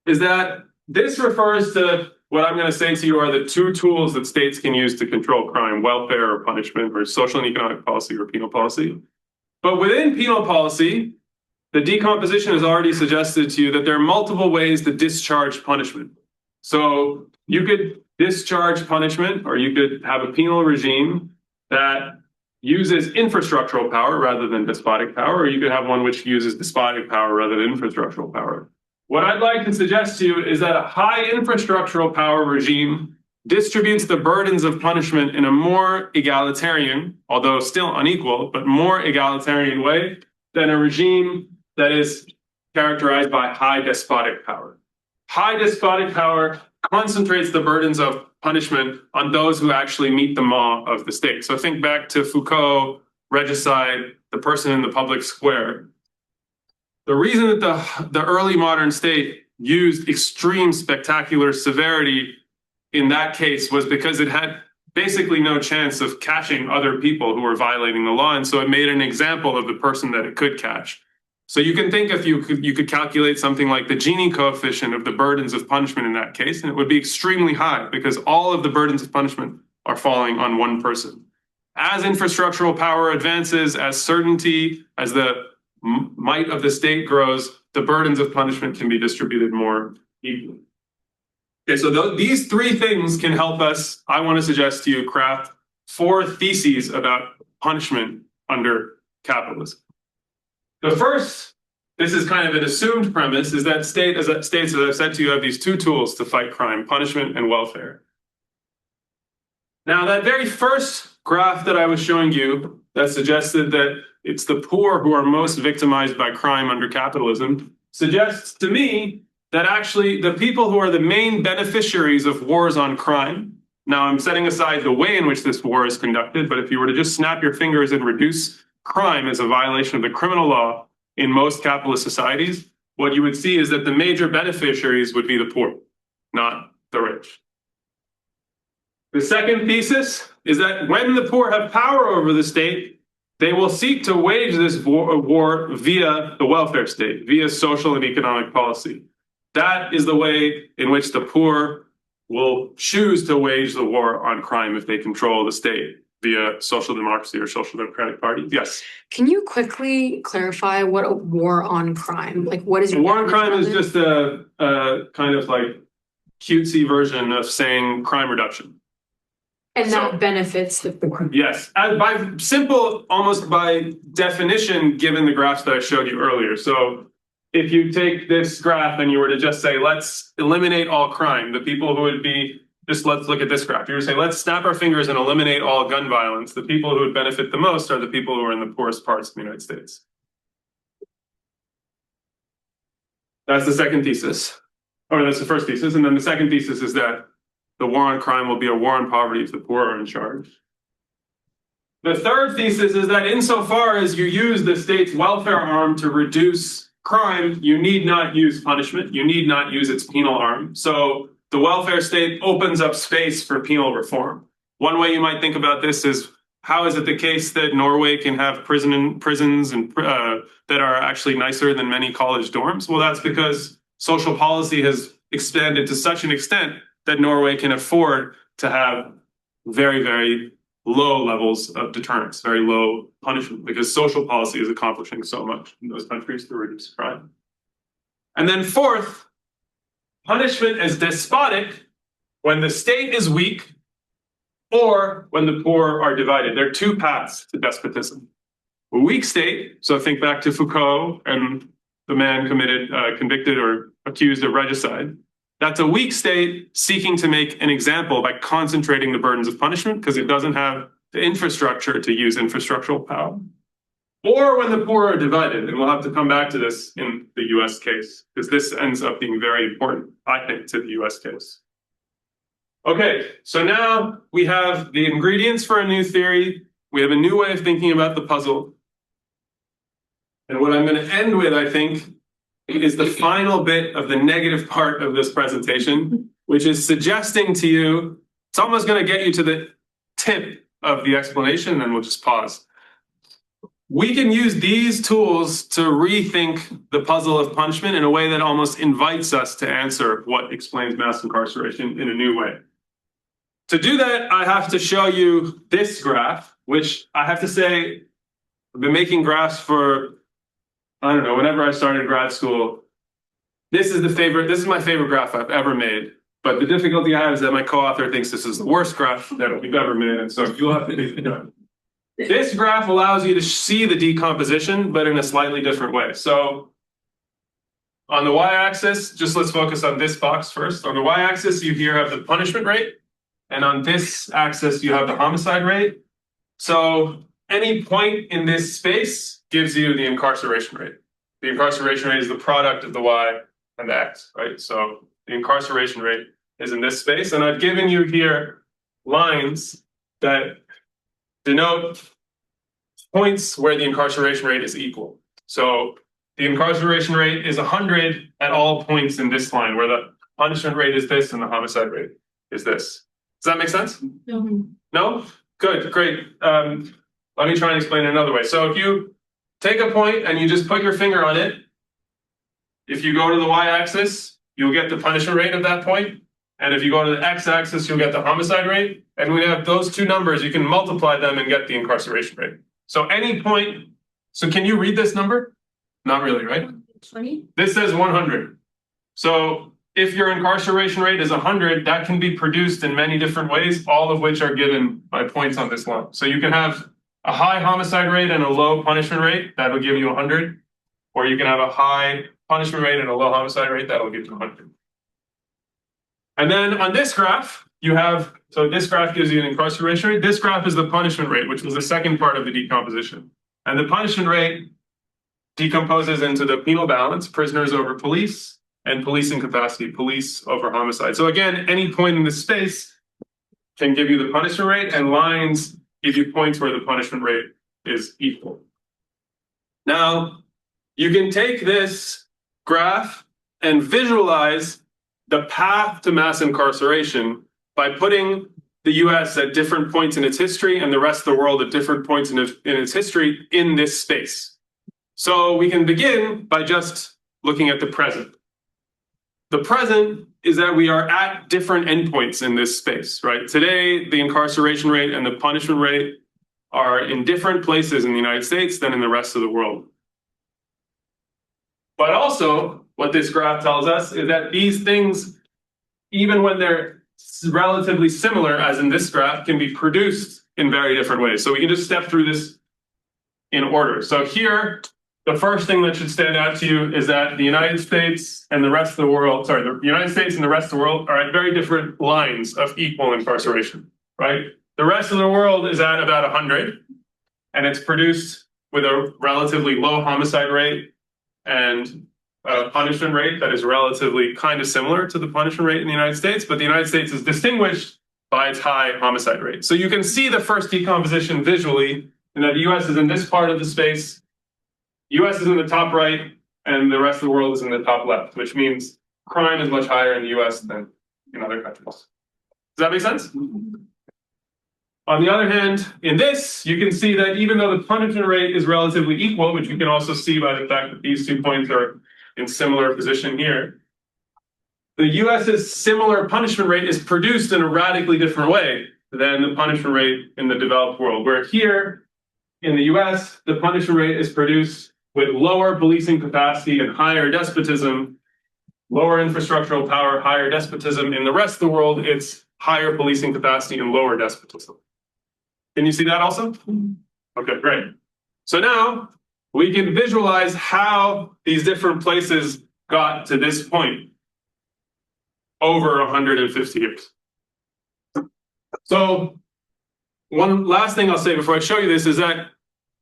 is that this refers to what I'm going to say to you are the two tools that states can use to control crime: welfare or punishment, or social and economic policy or penal policy. But within penal policy, the decomposition has already suggested to you that there are multiple ways to discharge punishment. So you could discharge punishment, or you could have a penal regime that uses infrastructural power rather than despotic power, or you could have one which uses despotic power rather than infrastructural power. What I'd like to suggest to you is that a high infrastructural power regime distributes the burdens of punishment in a more egalitarian, although still unequal, but more egalitarian way than a regime that is characterized by high despotic power. High despotic power concentrates the burdens of punishment on those who actually meet the maw of the state. So think back to Foucault, regicide, the person in the public square. The reason that the early modern state used extreme spectacular severity in that case was because it had basically no chance of catching other people who were violating the law, and so it made an example of the person that it could catch. So you can think if you could calculate something like the Gini coefficient of the burdens of punishment in that case, and it would be extremely high because all of the burdens of punishment are falling on one person. As infrastructural power advances, as certainty, as the might of the state grows, the burdens of punishment can be distributed more equally. Okay, so these three things can help us, I want to suggest to you, craft 4 theses about punishment under capitalism. The first, this is kind of an assumed premise, is that states, as I've said to you, have these 2 tools to fight crime, punishment and welfare. Now, that very first graph that I was showing you that suggested that it's the poor who are most victimized by crime under capitalism suggests to me that actually the people who are the main beneficiaries of wars on crime, now I'm setting aside the way in which this war is conducted, but if you were to just snap your fingers and reduce crime as a violation of the criminal law in most capitalist societies, what you would see is that the major beneficiaries would be the poor, not the rich. The second thesis is that when the poor have power over the state, they will seek to wage this war via the welfare state, via social and economic policy. That is the way in which the poor will choose to wage the war on crime if they control the state via social democracy or social democratic party. Yes. Can you quickly clarify what a war on crime, like what is A war on crime is just a kind of like cutesy version of saying crime reduction. and that benefits the poor? Yes, by simple, almost by definition, given the graphs that I showed you earlier. So if you take this graph and you were to just say, let's eliminate all crime, the people who would be, just let's look at this graph. You were to say, let's snap our fingers and eliminate all gun violence. The people who would benefit the most are the people who are in the poorest parts of the United States. That's the second thesis, or that's the first thesis. And then the second thesis is that the war on crime will be a war on poverty if the poor are in charge. The third thesis is that insofar as you use the state's welfare arm to reduce crime, you need not use punishment. You need not use its penal arm. So the welfare state opens up space for penal reform. One way you might think about this is, how is it the case that Norway can have prisons and that are actually nicer than many college dorms? Well, that's because social policy has expanded to such an extent that Norway can afford to have very, very low levels of deterrence, very low punishment, because social policy is accomplishing so much in those countries to reduce crime. And then fourth, punishment is despotic when the state is weak or when the poor are divided. There are 2 paths to despotism. A weak state, so think back to Foucault and the man convicted or accused of regicide. That's a weak state seeking to make an example by concentrating the burdens of punishment because it doesn't have the infrastructure to use infrastructural power. Or when the poor are divided, and we'll have to come back to this in the US case, because this ends up being very important, I think, to the US case. Okay, so now we have the ingredients for a new theory. We have a new way of thinking about the puzzle. And what I'm going to end with, I think, is the final bit of the negative part of this presentation, which is suggesting to you, it's almost going to get you to the tip of the explanation, and then we'll just pause. We can use these tools to rethink the puzzle of punishment in a way that almost invites us to answer what explains mass incarceration in a new way. To do that, I have to show you this graph, which I have to say, I've been making graphs for, I don't know, whenever I started grad school. This is my favorite graph I've ever made. But the difficulty I have is that my co-author thinks this is the worst graph that we've ever made. And so you'll have to do it. This graph allows you to see the decomposition, but in a slightly different way. So on the y-axis, just let's focus on this box first. On the y-axis, you here have the punishment rate. And on this axis, you have the homicide rate. So any point in this space gives you the incarceration rate. The incarceration rate is the product of the y and the x, right? So the incarceration rate is in this space. And I've given you here lines that denote points where the incarceration rate is equal. So the incarceration rate is 100 at all points in this line, where the punishment rate is this and the homicide rate is this. Does that make sense? No? Good, great. Let me try and explain it another way. So if you take a point and you just put your finger on it, if you go to the y-axis, you'll get the punishment rate of that point. And if you go to the x-axis, you'll get the homicide rate. And when you have those 2 numbers, you can multiply them and get the incarceration rate. So any point, so can you read this number? Not really, right? 20. This says 100. So if your incarceration rate is 100, that can be produced in many different ways, all of which are given by points on this line. So you can have a high homicide rate and a low punishment rate, that'll give you 100. Or you can have a high punishment rate and a low homicide rate, that'll give you 100. And then on this graph, you have, so this graph gives you an incarceration rate. This graph is the punishment rate, which was the second part of the decomposition. And the punishment rate decomposes into the penal balance, prisoners over police, and policing capacity, police over homicide. So again, any point in this space can give you the punishment rate, and lines give you points where the punishment rate is equal. Now, you can take this graph and visualize the path to mass incarceration by putting the US at different points in its history and the rest of the world at different points in its history in this space. So we can begin by just looking at the present. The present is that we are at different endpoints in this space, right? Today, the incarceration rate and the punishment rate are in different places in the United States than in the rest of the world. But also, what this graph tells us is that these things, even when they're relatively similar, as in this graph, can be produced in very different ways. So we can just step through this in order. So here, the first thing that should stand out to you is that the United States and the rest of the world, the United States and the rest of the world are at very different lines of equal incarceration, right? The rest of the world is at about 100, and it's produced with a relatively low homicide rate and a punishment rate that is relatively kind of similar to the punishment rate in the United States, but the United States is distinguished by its high homicide rate. So you can see the first decomposition visually, and that the US is in this part of the space, US is in the top right, and the rest of the world is in the top left, which means crime is much higher in the US than in other countries. Does that make sense? On the other hand, in this, you can see that even though the punishment rate is relatively equal, which you can also see by the fact that these 2 points are in similar position here, the US's similar punishment rate is produced in a radically different way than the punishment rate in the developed world, where here in the US, the punishment rate is produced with lower policing capacity and higher despotism, lower infrastructural power, higher despotism. In the rest of the world, it's higher policing capacity and lower despotism. Can you see that also? Okay, great. So now we can visualize how these different places got to this point over 150 years. So one last thing I'll say before I show you this is that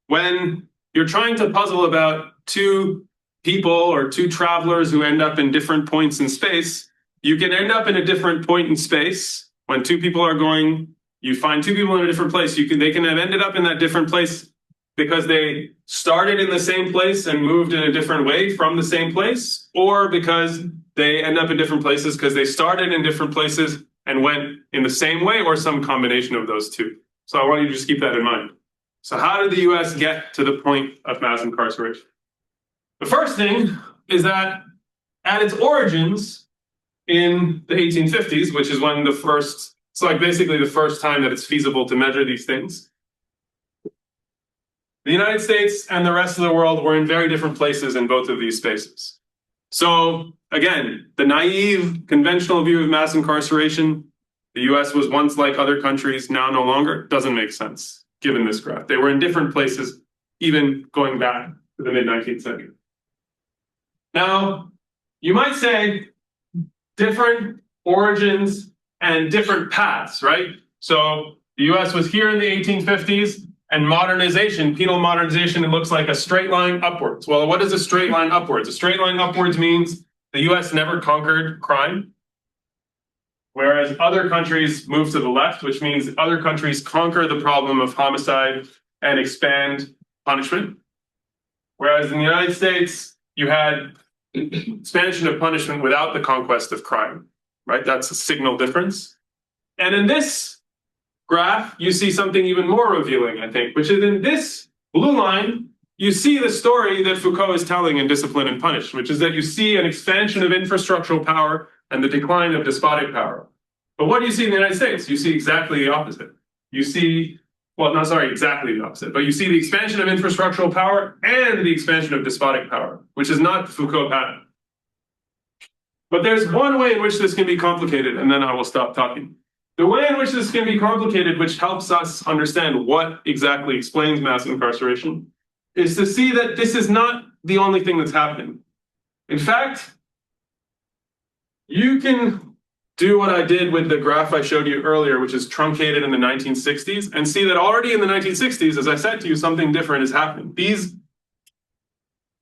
when you're trying to puzzle about two people or two travelers who end up in different points in space, you can end up in a different point in space when two people are going. You find two people in a different place. They can have ended up in that different place because they started in the same place and moved in a different way from the same place, or because they end up in different places because they started in different places and went in the same way, or some combination of those two. So I want you to just keep that in mind. So how did the US get to the point of mass incarceration? The first thing is that at its origins in the 1850s, which is when it's like basically the first time that it's feasible to measure these things, the United States and the rest of the world were in very different places in both of these spaces. So again, the naive conventional view of mass incarceration, the US was once like other countries, now no longer, doesn't make sense given this graph. They were in different places, even going back to the mid-19th century. Now, you might say different origins and different paths, right? So the US was here in the 1850s, and modernization, penal modernization, it looks like a straight line upwards. Well, what is a straight line upwards? A straight line upwards means the US never conquered crime, whereas other countries move to the left, which means other countries conquer the problem of homicide and expand punishment. Whereas in the United States, you had expansion of punishment without the conquest of crime, right? That's a signal difference. And in this graph, you see something even more revealing, I think, which is in this blue line, you see the story that Foucault is telling in Discipline and Punish, which is that you see an expansion of infrastructural power and the decline of despotic power. But what do you see in the United States? You see exactly the opposite. You see, well, not sorry, exactly the opposite, but you see the expansion of infrastructural power and the expansion of despotic power, which is not the Foucault pattern. But there's one way in which this can be complicated, and then I will stop talking. The way in which this can be complicated, which helps us understand what exactly explains mass incarceration, is to see that this is not the only thing that's happening. In fact, you can do what I did with the graph I showed you earlier, which is truncated in the 1960s, and see that already in the 1960s, as I said to you, something different is happening. These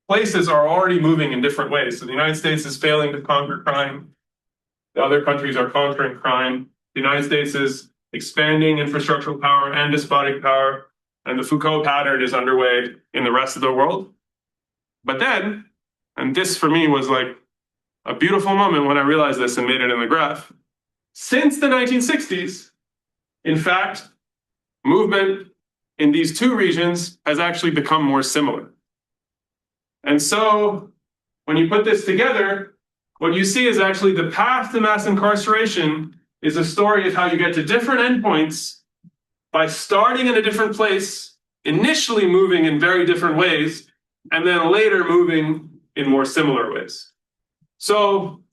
places are already moving in different ways. So the United States is failing to conquer crime. The other countries are conquering crime. The United States is expanding infrastructural power and despotic power, and the Foucault pattern is underway in the rest of the world. But then, and this for me was like a beautiful moment when I realized this and made it in the graph. Since the 1960s, in fact, movement in these two regions has actually become more similar. And so when you put this together, what you see is actually the path to mass incarceration is a story of how you get to different endpoints by starting in a different place, initially moving in very different ways, and then later moving in more similar ways. So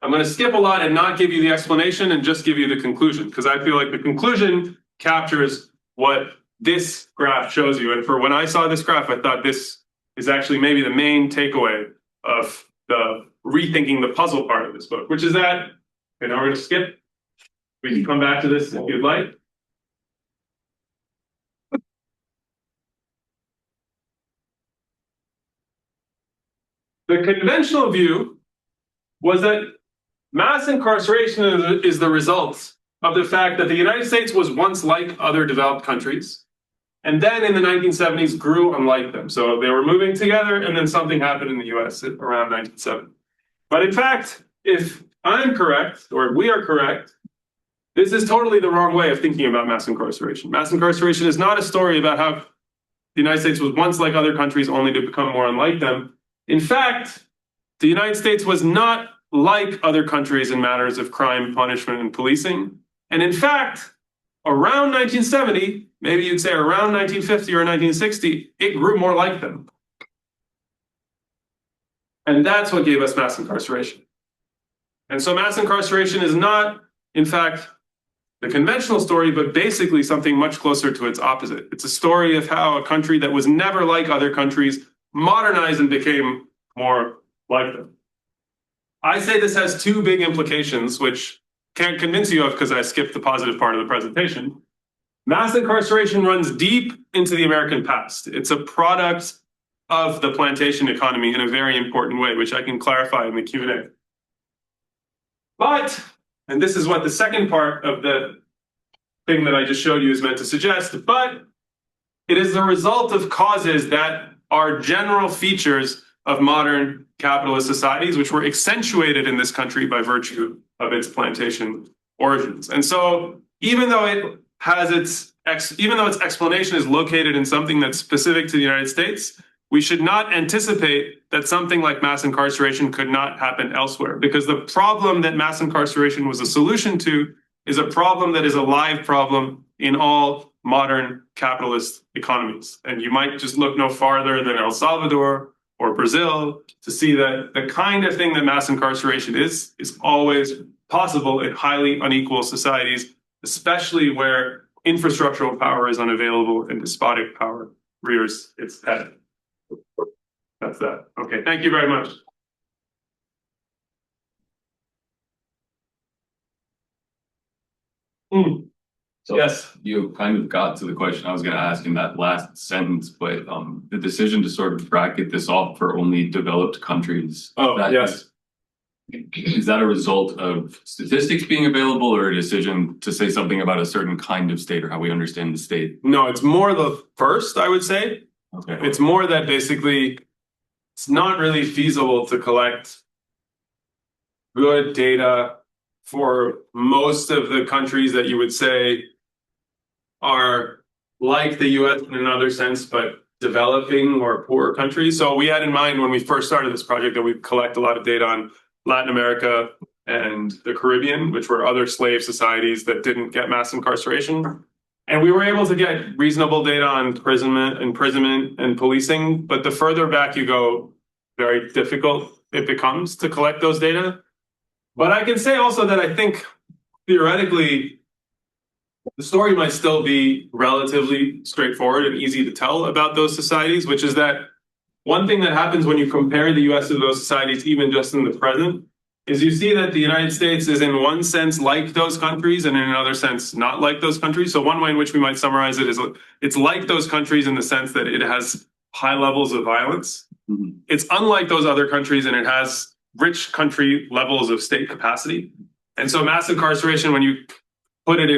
I'm going to skip a lot and not give you the explanation and just give you the conclusion, because I feel like the conclusion captures what this graph shows you. And for when I saw this graph, I thought this is actually maybe the main takeaway of the rethinking the puzzle part of this book, which is that, okay, now we're going to skip. We can come back to this if you'd like. The conventional view was that mass incarceration is the result of the fact that the United States was once like other developed countries, and then in the 1970s grew unlike them. So they were moving together, and then something happened in the US around 1970. But in fact, if I'm correct, or we are correct, this is totally the wrong way of thinking about mass incarceration. Mass incarceration is not a story about how the United States was once like other countries only to become more unlike them. In fact, the United States was not like other countries in matters of crime, punishment, and policing. And in fact, around 1970, maybe you'd say around 1950 or 1960, it grew more like them. And that's what gave us mass incarceration. And so mass incarceration is not, in fact, the conventional story, but basically something much closer to its opposite. It's a story of how a country that was never like other countries modernized and became more like them. I say this has two big implications, which can't convince you of because I skipped the positive part of the presentation. Mass incarceration runs deep into the American past. It's a product of the plantation economy in a very important way, which I can clarify in the Q&A. But, and this is what the second part of the thing that I just showed you is meant to suggest, but it is the result of causes that are general features of modern capitalist societies, which were accentuated in this country by virtue of its plantation origins. And so even though it has its explanation is located in something that's specific to the United States, we should not anticipate that something like mass incarceration could not happen elsewhere, because the problem that mass incarceration was a solution to is a problem that is a live problem in all modern capitalist economies. And you might just look no farther than El Salvador or Brazil to see that the kind of thing that mass incarceration is always possible in highly unequal societies, especially where infrastructural power is unavailable and despotic power rears its head. That's that. Okay, thank you very much. So Yes. you kind of got to the question I was going to ask in that last sentence, but the decision to sort of bracket this off for only developed countries. Yes. Is that a result of statistics being available, or a decision to say something about a certain kind of state or how we understand the state? No, it's more the first, I would say. Okay. It's more that basically it's not really feasible to collect good data for most of the countries that you would say are like the US in another sense, but developing or poor countries. So we had in mind when we first started this project that we'd collect a lot of data on Latin America and the Caribbean, which were other slave societies that didn't get mass incarceration. And we were able to get reasonable data on imprisonment and policing, but the further back you go, very difficult it becomes to collect those data. But I can say also that I think theoretically, the story might still be relatively straightforward and easy to tell about those societies, which is that one thing that happens when you compare the US to those societies, even just in the present, is you see that the United States is in one sense like those countries and in another sense not like those countries. So one way in which we might summarize it is it's like those countries in the sense that it has high levels of violence. Mhm. It's unlike those other countries and it has rich country levels of state capacity. And so mass incarceration, when you put it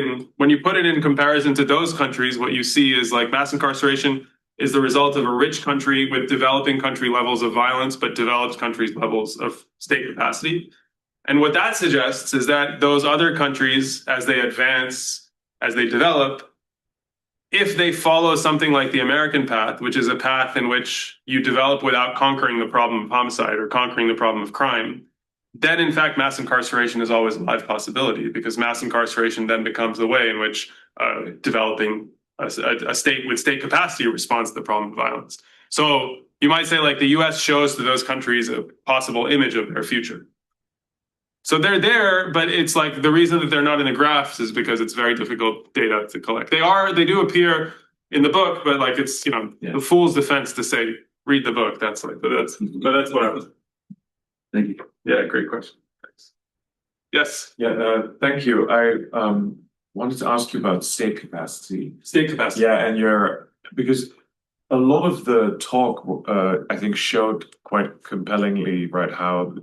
in comparison to those countries, what you see is like mass incarceration is the result of a rich country with developing country levels of violence, but developed countries levels of state capacity. And what that suggests is that those other countries, as they advance, as they develop, if they follow something like the American path, which is a path in which you develop without conquering the problem of homicide or conquering the problem of crime, then in fact mass incarceration is always a live possibility, because mass incarceration then becomes the way in which developing a state with state capacity responds to the problem of violence. So you might say like the US shows to those countries a possible image of their future. So they're there, but it's like the reason that they're not in the graphs is because it's very difficult data to collect. They do appear in the book, but like it's, the fool's defense to say, read the book. That's what I was. Thank you. Yeah, great question. Thanks. Yes. Yeah, thank you. I wanted to ask you about state capacity. State capacity. Yeah, because a lot of the talk, I think, showed quite compellingly, right, how,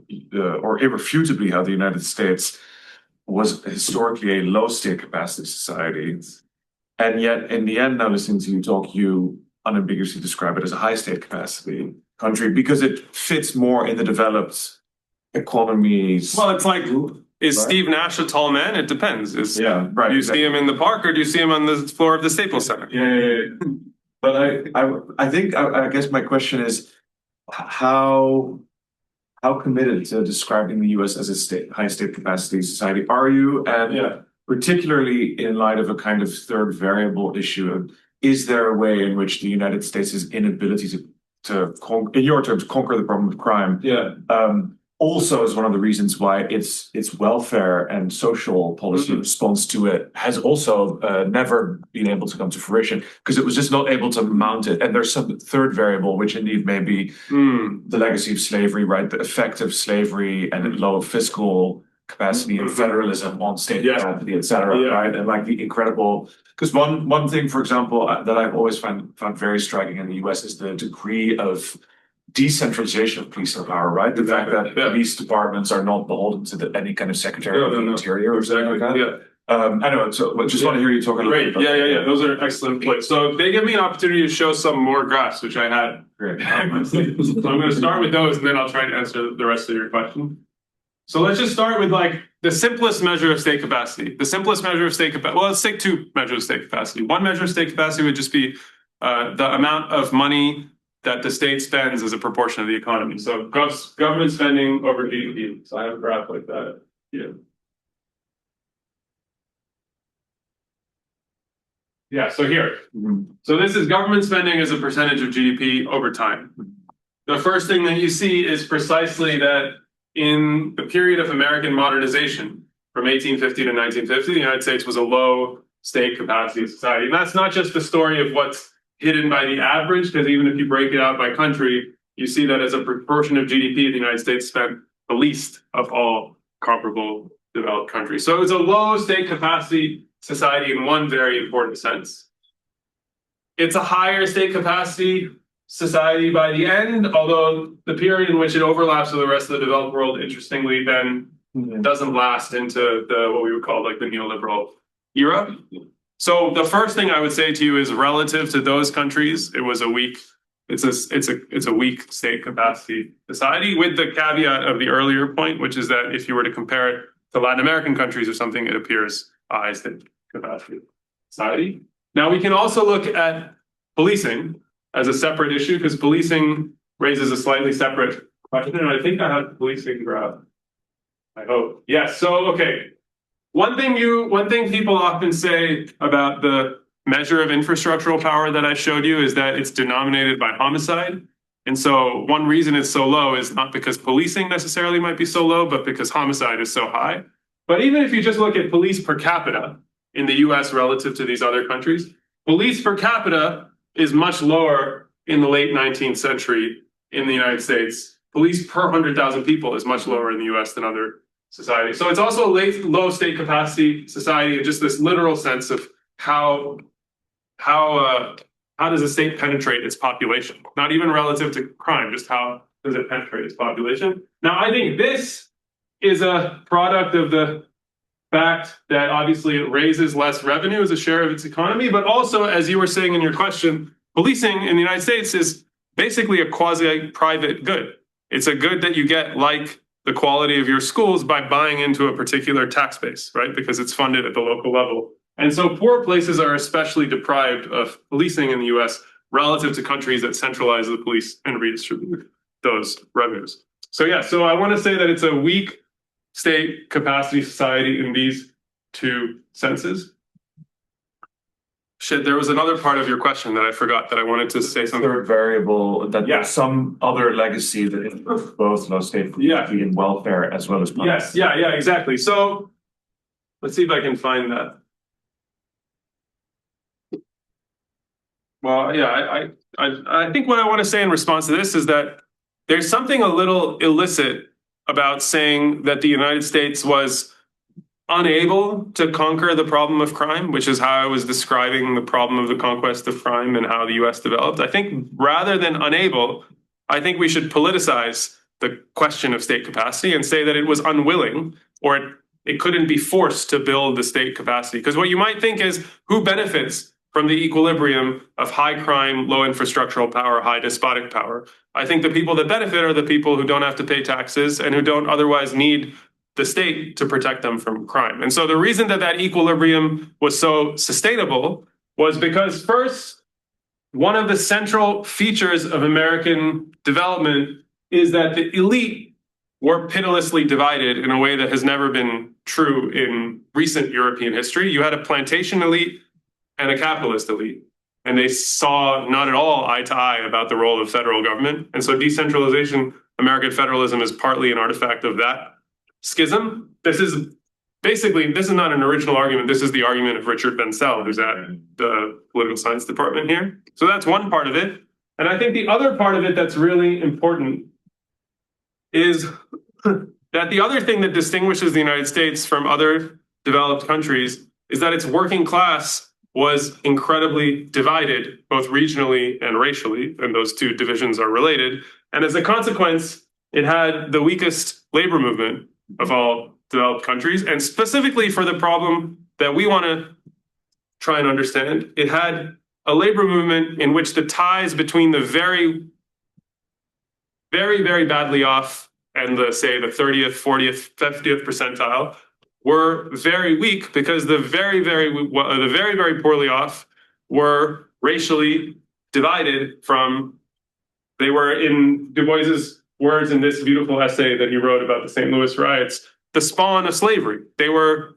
or irrefutably, how the United States was historically a low state capacity society. And yet, in the end, now listening to you talk, you unambiguously describe it as a high state capacity country because it fits more in the developed economies. Well, it's like, is Right. Steve Nash a tall man? It depends. Yeah, right. Do you see him in the park or do you see him on the floor of the Staples Center? Yeah. But I think I guess my question is how committed to describing the U.S. as a high state capacity society are you? And particularly in light of a kind of third variable issue, is there a way in which the United States' inability to in your terms, conquer the problem of crime? Yeah. Also is one of the reasons why its welfare and social policy response to it has also never been able to come to fruition because it was just not able to mount it. And there's some third variable, which indeed may be the legacy of slavery, right? The effect of slavery and low fiscal capacity and federalism on state capacity, et cetera, right? And like the incredible, because one thing, for example, that I've always found very striking in the US is the degree of decentralization of police power, right? The fact that police departments are not beholden to any kind of secretary of the interior or something like that. I know. So, but just want to hear you talk a little bit. Yeah. Those are excellent points. So they give me an opportunity to show some more graphs, which I had. Great. So I'm going to start with those, and then I'll try to answer the rest of your question. So let's just start with like the simplest measure of state capacity. The simplest measure of state capacity. Well, let's take two measures of state capacity. One measure of state capacity would just be the amount of money that the state spends as a proportion of the economy. So government spending over GDP. So I have a graph like that. Yeah, so here. So this is government spending as a percentage of GDP over time. The first thing that you see is precisely that in the period of American modernization, from 1850 to 1950, the United States was a low state capacity society. And that's not just the story of what's hidden by the average, because even if you break it out by country, you see that as a proportion of GDP, the United States spent the least of all comparable developed countries. So it's a low state capacity society in one very important sense. It's a higher state capacity society by the end, although the period in which it overlaps with the rest of the developed world, interestingly, then doesn't last into what we would call like the neoliberal era. So the first thing I would say to you is relative to those countries, it's a weak state capacity society, with the caveat of the earlier point, which is that if you were to compare it to Latin American countries or something, it appears a high state capacity society. Now we can also look at policing as a separate issue, because policing raises a slightly separate question. And I think I have the policing graph. I hope. Yes. So okay. One thing people often say about the measure of infrastructural power that I showed you is that it's denominated by homicide. And so one reason it's so low is not because policing necessarily might be so low, but because homicide is so high. But even if you just look at police per capita in the US relative to these other countries, police per capita is much lower in the late 19th century in the United States. Police per 100,000 people is much lower in the US than other societies. So it's also a low state capacity society in just this literal sense of how does a state penetrate its population? Not even relative to crime, just how does it penetrate its population? Now, I think this is a product of the fact that obviously it raises less revenue as a share of its economy, but also, as you were saying in your question, policing in the United States is basically a quasi-private good. It's a good that you get like the quality of your schools by buying into a particular tax base, right? Because it's funded at the local level. And so poor places are especially deprived of policing in the US relative to countries that centralize the police and redistribute those revenues. So yeah, so I want to say that it's a weak state capacity society in these two senses. Shit, there was another part of your question that I forgot that I wanted to say something. Third variable, that Yeah. there's some other legacy that is both low state capacity and welfare as well as Yes, yeah, exactly. So let's see if I can find that. Well, yeah, I think what I want to say in response to this is that there's something a little illicit about saying that the United States was unable to conquer the problem of crime, which is how I was describing the problem of the conquest of crime and how the US developed. I think rather than unable, I think we should politicize the question of state capacity and say that it was unwilling or it couldn't be forced to build the state capacity. Because what you might think is who benefits from the equilibrium of high crime, low infrastructural power, high despotic power? I think the people that benefit are the people who don't have to pay taxes and who don't otherwise need the state to protect them from crime. And so the reason that that equilibrium was so sustainable was because first, one of the central features of American development is that the elite were pitilessly divided in a way that has never been true in recent European history. You had a plantation elite and a capitalist elite, and they saw not at all eye to eye about the role of federal government. And so decentralization, American federalism, is partly an artifact of that schism. This is not an original argument. This is the argument of Richard Bensel, who's at the political science department here. So that's one part of it. And I think the other part of it that's really important is that the other thing that distinguishes the United States from other developed countries is that its working class was incredibly divided, both regionally and racially, and those two divisions are related. And as a consequence, it had the weakest labor movement of all developed countries. And specifically for the problem that we want to try and understand, it had a labor movement in which the ties between the very, very, very badly off and the 30th, 40th, 50th percentile were very weak because the very, very poorly off were racially divided from, they were, in Du Bois's words in this beautiful essay that he wrote about the St. Louis riots, the spawn of slavery. They were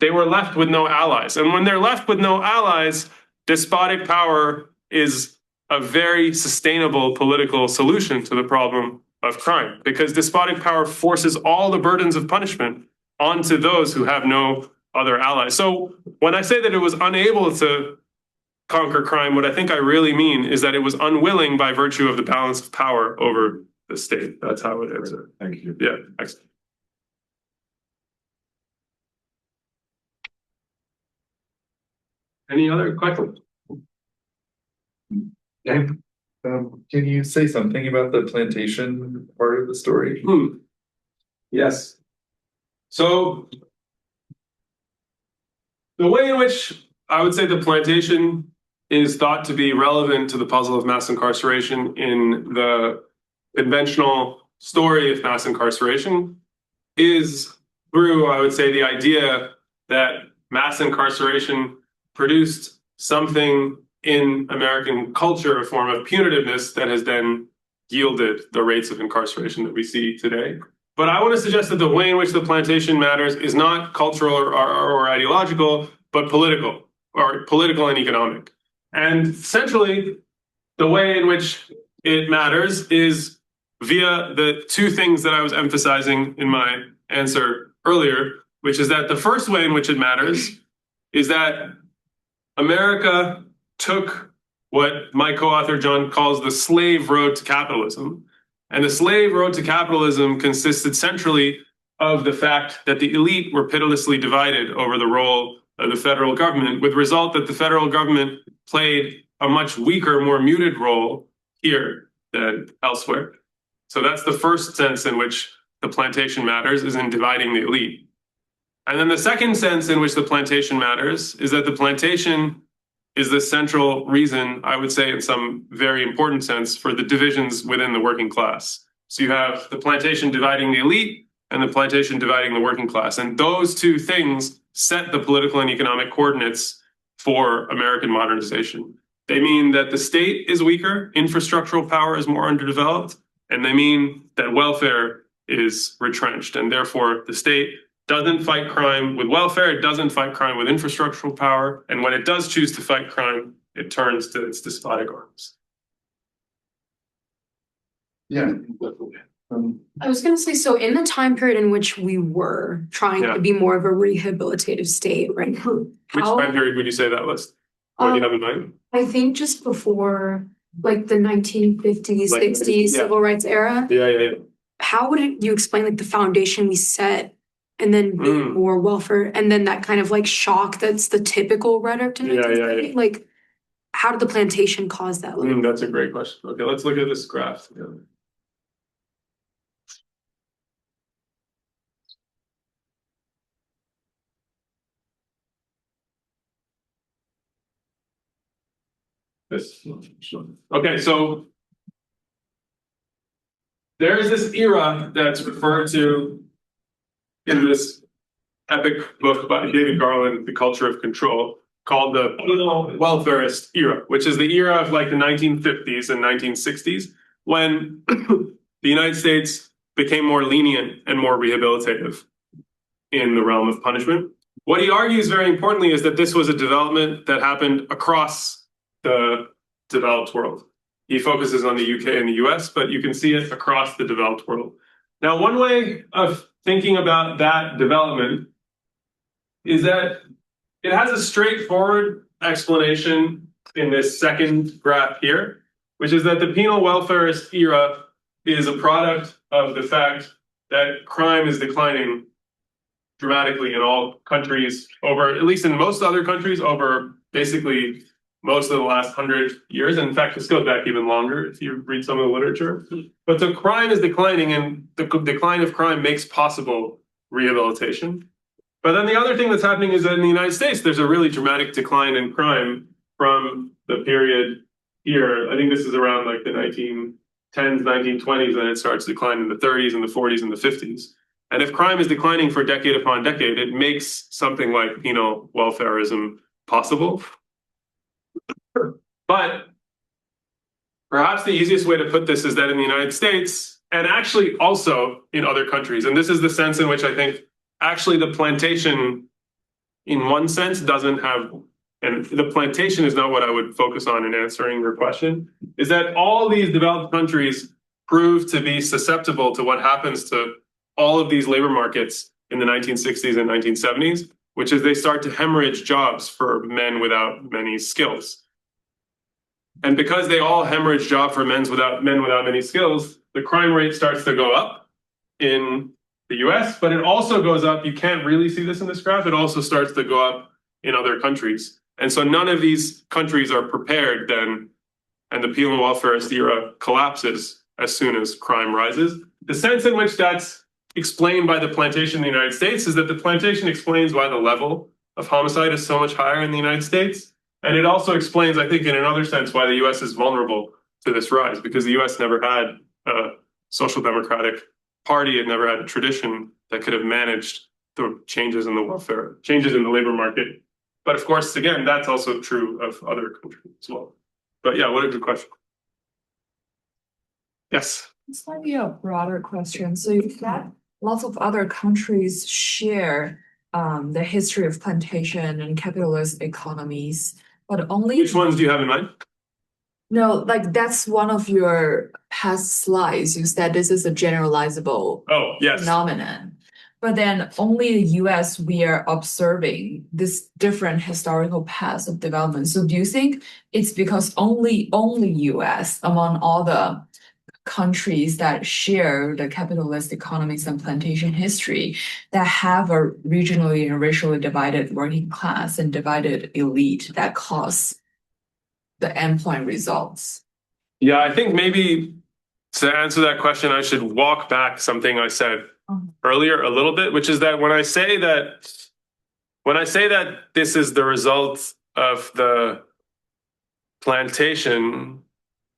left with no allies. And when they're left with no allies, despotic power is a very sustainable political solution to the problem of crime, because despotic power forces all the burdens of punishment onto those who have no other allies. So when I say that it was unable to conquer crime, what I think I really mean is that it was unwilling by virtue of the balance of power over the state. That's how it is. Thank you. Yeah, excellent. Any other questions? Yeah. Can you say something about the plantation part of the story? Yes. So the way in which I would say the plantation is thought to be relevant to the puzzle of mass incarceration in the conventional story of mass incarceration is through, I would say, the idea that mass incarceration produced something in American culture, a form of punitiveness that has then yielded the rates of incarceration that we see today. But I want to suggest that the way in which the plantation matters is not cultural or ideological, but political and economic. And essentially, the way in which it matters is via the two things that I was emphasizing in my answer earlier, which is that the first way in which it matters is that America took what my co-author John calls the slave road to capitalism. And the slave road to capitalism consisted centrally of the fact that the elite were pitilessly divided over the role of the federal government, with the result that the federal government played a much weaker, more muted role here than elsewhere. So that's the first sense in which the plantation matters, is in dividing the elite. And then the second sense in which the plantation matters is that the plantation is the central reason, I would say in some very important sense, for the divisions within the working class. So you have the plantation dividing the elite and the plantation dividing the working class. And those two things set the political and economic coordinates for American modernization. They mean that the state is weaker, infrastructural power is more underdeveloped, and they mean that welfare is retrenched. And therefore, the state doesn't fight crime with welfare, it doesn't fight crime with infrastructural power, and when it does choose to fight crime, it turns to its despotic arms. Yeah. I was gonna say, so in the time period in which we were trying Yeah. to be more of a rehabilitative state, right? Which time period would you say that was? What do you have in mind? I think just before like the 1950s, Like, 60s yeah. civil rights era. Yeah. How would you explain like the foundation we set and then being more welfare and then that kind of like shock that's the typical rhetoric to Yeah. Like how did the plantation cause that? Like, That's a great question. Okay, let's look at this graph together. This. Okay, so there is this era that's referred to in this epic book by David Garland, The Culture of Control, called the penal welfarist era, which is the era of like the 1950s and 1960s, when the United States became more lenient and more rehabilitative in the realm of punishment. What he argues very importantly is that this was a development that happened across the developed world. He focuses on the UK and the US, but you can see it across the developed world. Now, one way of thinking about that development is that it has a straightforward explanation in this second graph here, which is that the penal welfarist era is a product of the fact that crime is declining dramatically in all countries over, at least in most other countries, over basically most of the last 100 years. And in fact, this goes back even longer if you read some of the literature. But the crime is declining, and the decline of crime makes possible rehabilitation. But then the other thing that's happening is that in the United States, there's a really dramatic decline in crime from the period here. I think this is around like the 1910s, 1920s, and it starts declining in the 30s and the 40s and the 50s. And if crime is declining for decade upon decade, it makes something like penal welfarism possible. But perhaps the easiest way to put this is that in the United States, and actually also in other countries, and this is the sense in which I think actually the plantation, in one sense, doesn't have, and the plantation is not what I would focus on in answering your question, is that all these developed countries prove to be susceptible to what happens to all of these labor markets in the 1960s and 1970s, which is they start to hemorrhage jobs for men without many skills. And because they all hemorrhage jobs for men without many skills, the crime rate starts to go up in the US, but it also goes up, you can't really see this in this graph, it also starts to go up in other countries. And so none of these countries are prepared then, and the penal welfarist era collapses as soon as crime rises. The sense in which that's explained by the plantation in the United States is that the plantation explains why the level of homicide is so much higher in the United States. And it also explains, I think, in another sense, why the US is vulnerable to this rise, because the US never had a social democratic party, it never had a tradition that could have managed the changes in the welfare, changes in the labor market. But of course, again, that's also true of other countries as well. But yeah, what a good question. Yes. It's maybe a broader question. So you've got lots of other countries share the history of plantation and capitalist economies, but only Which ones do you have in mind? No, like that's one of your past slides. You said this is a generalizable Oh, yes. phenomenon. But then only the US, we are observing this different historical paths of development. So do you think it's because only US among all the countries that share the capitalist economies and plantation history that have a regionally and racially divided working class and divided elite that cause the endpoint results? Yeah, I think maybe to answer that question, I should walk back something I said earlier a little bit, which is that when I say that this is the result of the plantation,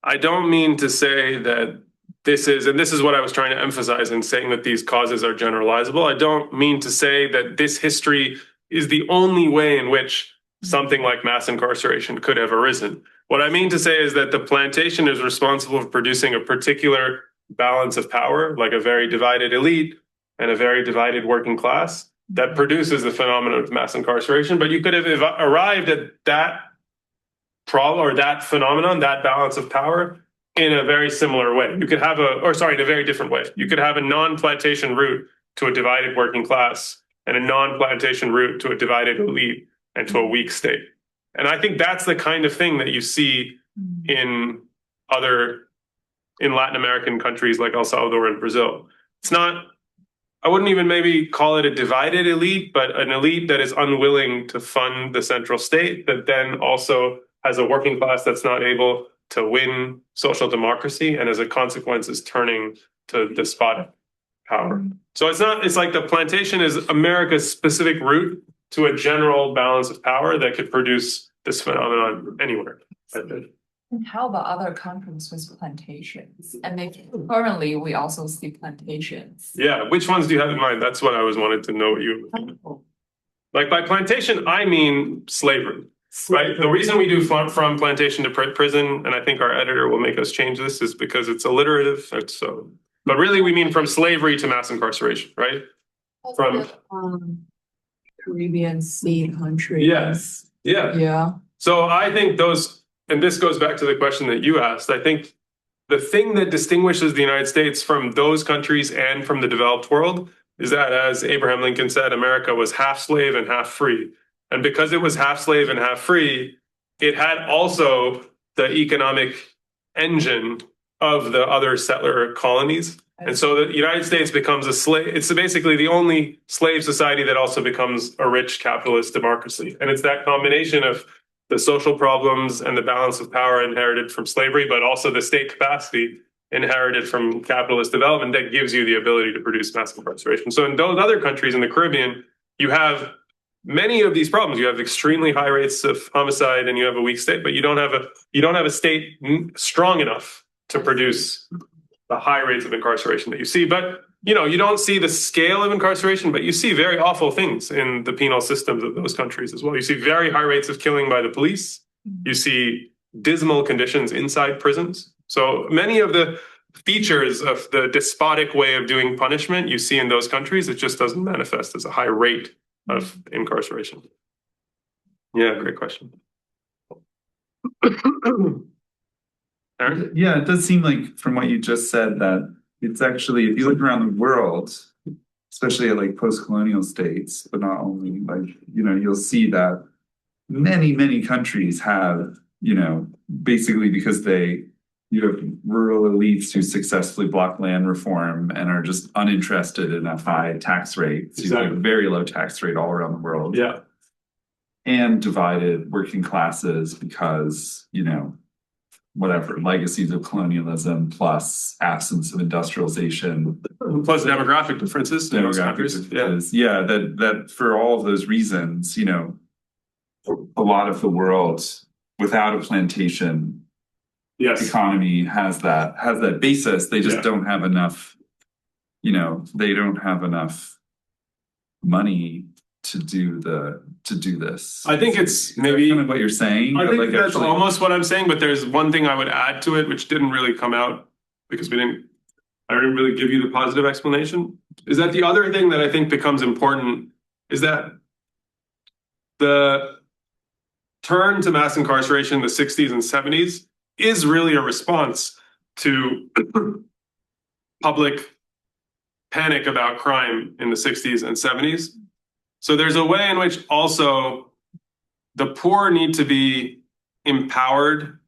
I don't mean to say that this is what I was trying to emphasize in saying that these causes are generalizable. I don't mean to say that this history is the only way in which something like mass incarceration could have arisen. What I mean to say is that the plantation is responsible for producing a particular balance of power, like a very divided elite and a very divided working class, that produces the phenomenon of mass incarceration. But you could have arrived at that problem or that phenomenon, that balance of power, in a very similar way. You could have in a very different way. You could have a non-plantation route to a divided working class and a non-plantation route to a divided elite and to a weak state. And I think that's the kind of thing that you see in Latin American countries like El Salvador and Brazil. It's not, I wouldn't even maybe call it a divided elite, but an elite that is unwilling to fund the central state, that then also has a working class that's not able to win social democracy, and as a consequence is turning to despotic power. So it's like the plantation is America's specific route to a general balance of power that could produce this phenomenon anywhere. And how about other countries with plantations? And currently we also see plantations. Yeah, which ones do you have in mind? That's what I wanted to know what you like. By plantation, I mean slavery. Right. The reason we do from plantation to prison, and I think our editor will make us change this, is because it's alliterative. But really, we mean from slavery to mass incarceration, right? From Caribbean Sea countries. Yes. Yeah. Yeah. So I think and this goes back to the question that you asked. I think the thing that distinguishes the United States from those countries and from the developed world is that, as Abraham Lincoln said, America was half slave and half free. And because it was half slave and half free, it had also the economic engine of the other settler colonies. And so the United States becomes a slave. It's basically the only slave society that also becomes a rich capitalist democracy. And it's that combination of the social problems and the balance of power inherited from slavery, but also the state capacity inherited from capitalist development that gives you the ability to produce mass incarceration. So in those other countries in the Caribbean, you have many of these problems. You have extremely high rates of homicide and you have a weak state, but you don't have a state strong enough to produce the high rates of incarceration that you see. But you don't see the scale of incarceration, but you see very awful things in the penal systems of those countries as well. You see very high rates of killing by the police. You see dismal conditions inside prisons. So many of the features of the despotic way of doing punishment you see in those countries, it just doesn't manifest as a high rate of incarceration. Yeah, great question. Aaron? Yeah, it does seem like from what you just said that it's actually, if you look around the world, especially at like post-colonial states, but not only, like, you'll see that many countries have, basically because you have rural elites who successfully block land reform and are just uninterested in a high tax rate. So you have a very low tax rate all around the world. Yeah. And divided working classes because, whatever, legacies of colonialism plus absence of industrialization. Plus demographic differences. Yeah, that for all of those reasons, a lot of the world without a plantation economy has that basis. They just don't have enough, they don't have enough money to do this. I think it's maybe kind of what you're saying. I think that's almost what I'm saying, but there's one thing I would add to it, which didn't really come out because I didn't really give you the positive explanation, is that the other thing that I think becomes important is that the turn to mass incarceration in the 60s and 70s is really a response to public panic about crime in the 60s and 70s. So there's a way in which also the poor need to be empowered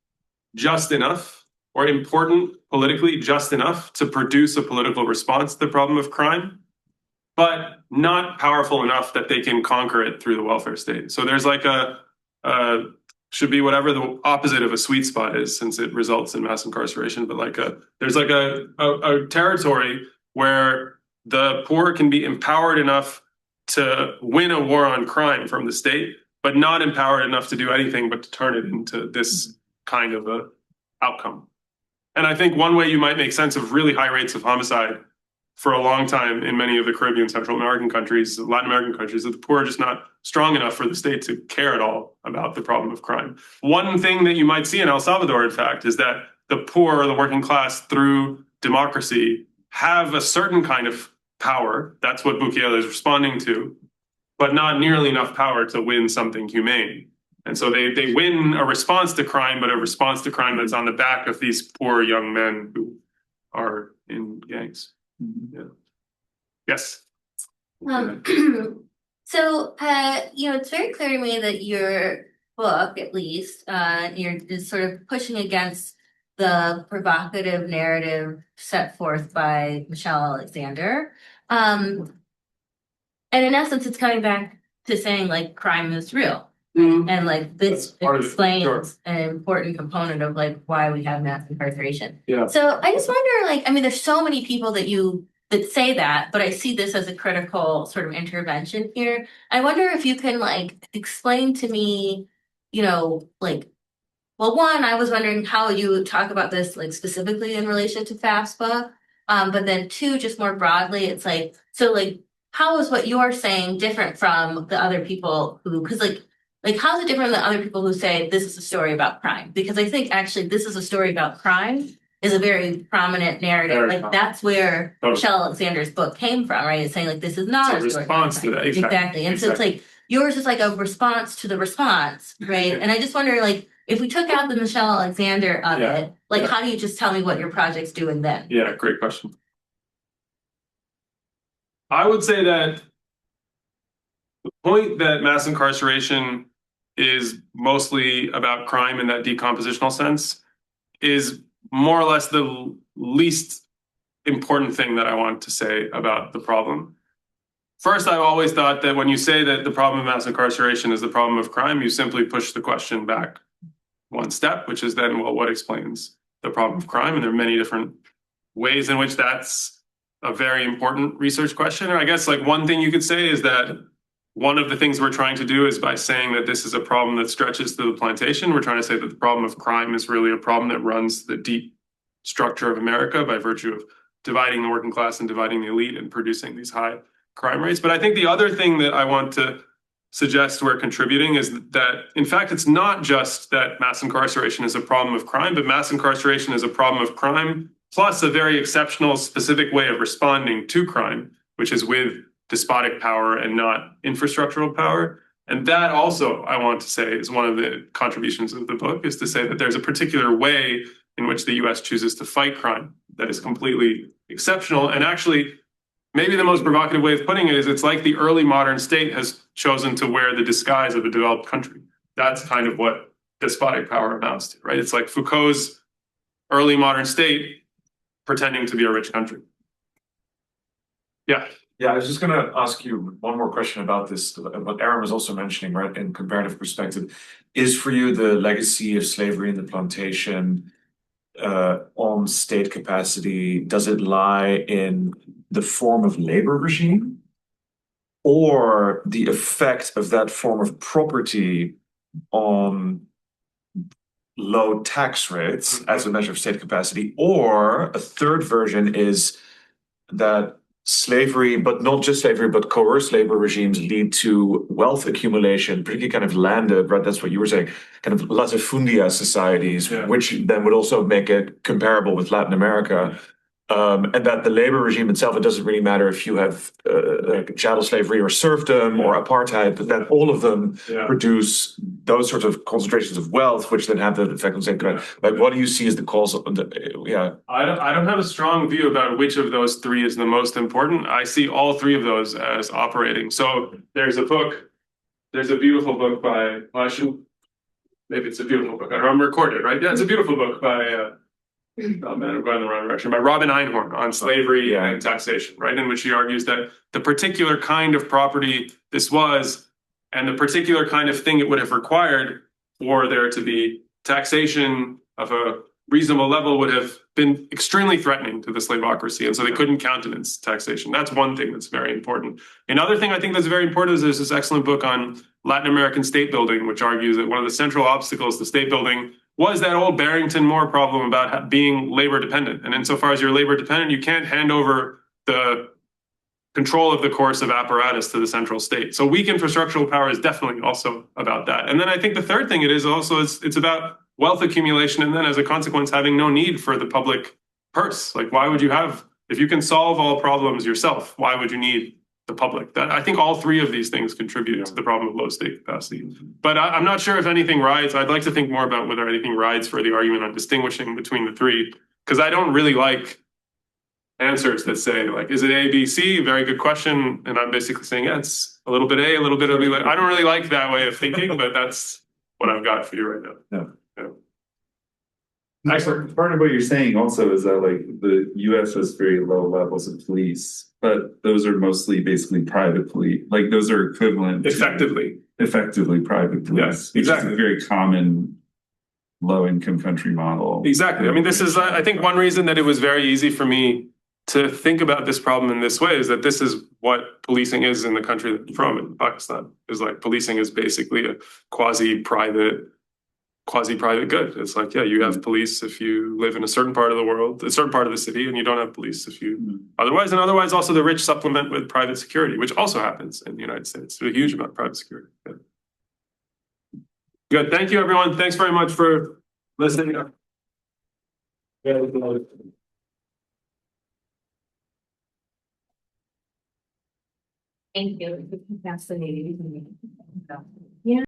just enough or important politically just enough to produce a political response to the problem of crime, but not powerful enough that they can conquer it through the welfare state. So there's like should be whatever the opposite of a sweet spot is, since it results in mass incarceration, but there's like a territory where the poor can be empowered enough to win a war on crime from the state, but not empowered enough to do anything but to turn it into this kind of a outcome. And I think one way you might make sense of really high rates of homicide for a long time in many of the Caribbean, Central American countries, Latin American countries, that the poor are just not strong enough for the state to care at all about the problem of crime. One thing that you might see in El Salvador, in fact, is that the poor or the working class, through democracy, have a certain kind of power. That's what Bukele is responding to, but not nearly enough power to win something humane. And so they win a response to crime, but a response to crime that's on the back of these poor young men who are in gangs. Yeah. Yes. So, it's very clear to me that your book, at least, you're just sort of pushing against the provocative narrative set forth by Michelle Alexander. And in essence, it's coming back to saying like crime is real. Mm-hmm. And like this explains an important component of like why we have mass incarceration. Yeah. So I just wonder, there's so many people that say that, but I see this as a critical sort of intervention here. I wonder if you can explain to me, one, I was wondering how you talk about this specifically in relation to FAFSA, but then two, just more broadly, it's how is what you're saying different from the other people who, because how's it different than other people who say this is a story about crime? Because I think actually this is a story about crime is a very prominent narrative. That's where Michelle Alexander's book came from, right? It's saying this is not a story response to that. Exactly. And so it's yours is a response to the response, right? And I just wonder if we took out the Michelle Alexander of it, how do you just tell me what your project's doing then? Yeah, great question. I would say that the point that mass incarceration is mostly about crime in that decompositional sense is more or less the least important thing that I want to say about the problem. First, I've always thought that when you say that the problem of mass incarceration is the problem of crime, you simply push the question back one step, which is then, well, what explains the problem of crime? And there are many different ways in which that's a very important research question. Or I guess one thing you could say is that one of the things we're trying to do is by saying that this is a problem that stretches to the plantation, we're trying to say that the problem of crime is really a problem that runs the deep structure of America by virtue of dividing the working class and dividing the elite and producing these high crime rates. But I think the other thing that I want to suggest we're contributing is that, in fact, it's not just that mass incarceration is a problem of crime, but mass incarceration is a problem of crime plus a very exceptional, specific way of responding to crime, which is with despotic power and not infrastructural power. And that also, I want to say, is one of the contributions of the book, is to say that there's a particular way in which the US chooses to fight crime that is completely exceptional. And actually, maybe the most provocative way of putting it is it's like the early modern state has chosen to wear the disguise of a developed country. That's kind of what despotic power amounts to, right? It's like Foucault's early modern state pretending to be a rich country. Yeah. Yeah, I was just going to ask you one more question about this, what Aaron was also mentioning, right, in comparative perspective. Is for you the legacy of slavery in the plantation on state capacity, does it lie in the form of labor regime or the effect of that form of property on low tax rates as a measure of state capacity? Or a third version is that slavery, but not just slavery, but coerced labor regimes lead to wealth accumulation, particularly kind of landed, right? That's what you were saying, kind of latifundia societies, which then would also make it comparable with Latin America. And that the labor regime itself, it doesn't really matter if you have chattel slavery or serfdom or apartheid, but that all of them produce those sorts of concentrations of wealth, which then have the effect on the same kind. Like, what do you see as the cause of the, I don't have a strong view about which of those three is the most important. I see all three of those as operating. So there's a beautiful book by, maybe it's a beautiful book. I'm recorded, right? Yeah, it's a beautiful book by, oh man, I'm going in the wrong direction. By Robin Einhorn on slavery and taxation, right? In which he argues that the particular kind of property this was, and the particular kind of thing it would have required for there to be taxation of a reasonable level would have been extremely threatening to the slaveocracy. And so they couldn't countenance taxation. That's one thing that's very important. Another thing I think that's very important is there's this excellent book on Latin American state building, which argues that one of the central obstacles to state building was that old Barrington Moore problem about being labor dependent. And insofar as you're labor dependent, you can't hand over the control of the course of apparatus to the central state. So weak infrastructural power is definitely also about that. And then I think the third thing it is also, it's about wealth accumulation, and then as a consequence, having no need for the public purse. Like, why would you have, if you can solve all problems yourself, why would you need the public? That, I think all three of these things contribute to the problem of low state capacity. But I'm not sure if anything rides. I'd like to think more about whether anything rides for the argument on distinguishing between the three, because I don't really like answers that say, like, is it A, B, C? Very good question. And I'm basically saying, yeah, it's a little bit A, a little bit of B. I don't really like that way of thinking, but that's what I've got for you right now. Yeah. Excellent. Part of what you're saying also is that like the US has very low levels of police, but those are mostly basically private police. Like those are equivalent to effectively private police. Yes, exactly. Which is a very common low income country model. Exactly. I mean, this is, I think one reason that it was very easy for me to think about this problem in this way is that this is what policing is in the country that I'm from, in Pakistan. Is like policing is basically a quasi-private good. It's like, yeah, you have police if you live in a certain part of the world, a certain part of the city, and you don't have police if you otherwise. And otherwise, also the rich supplement with private security, which also happens in the United States. There's a huge amount of private security. Good. Thank you, everyone. Thanks very much for listening. Thank you. It's fascinating.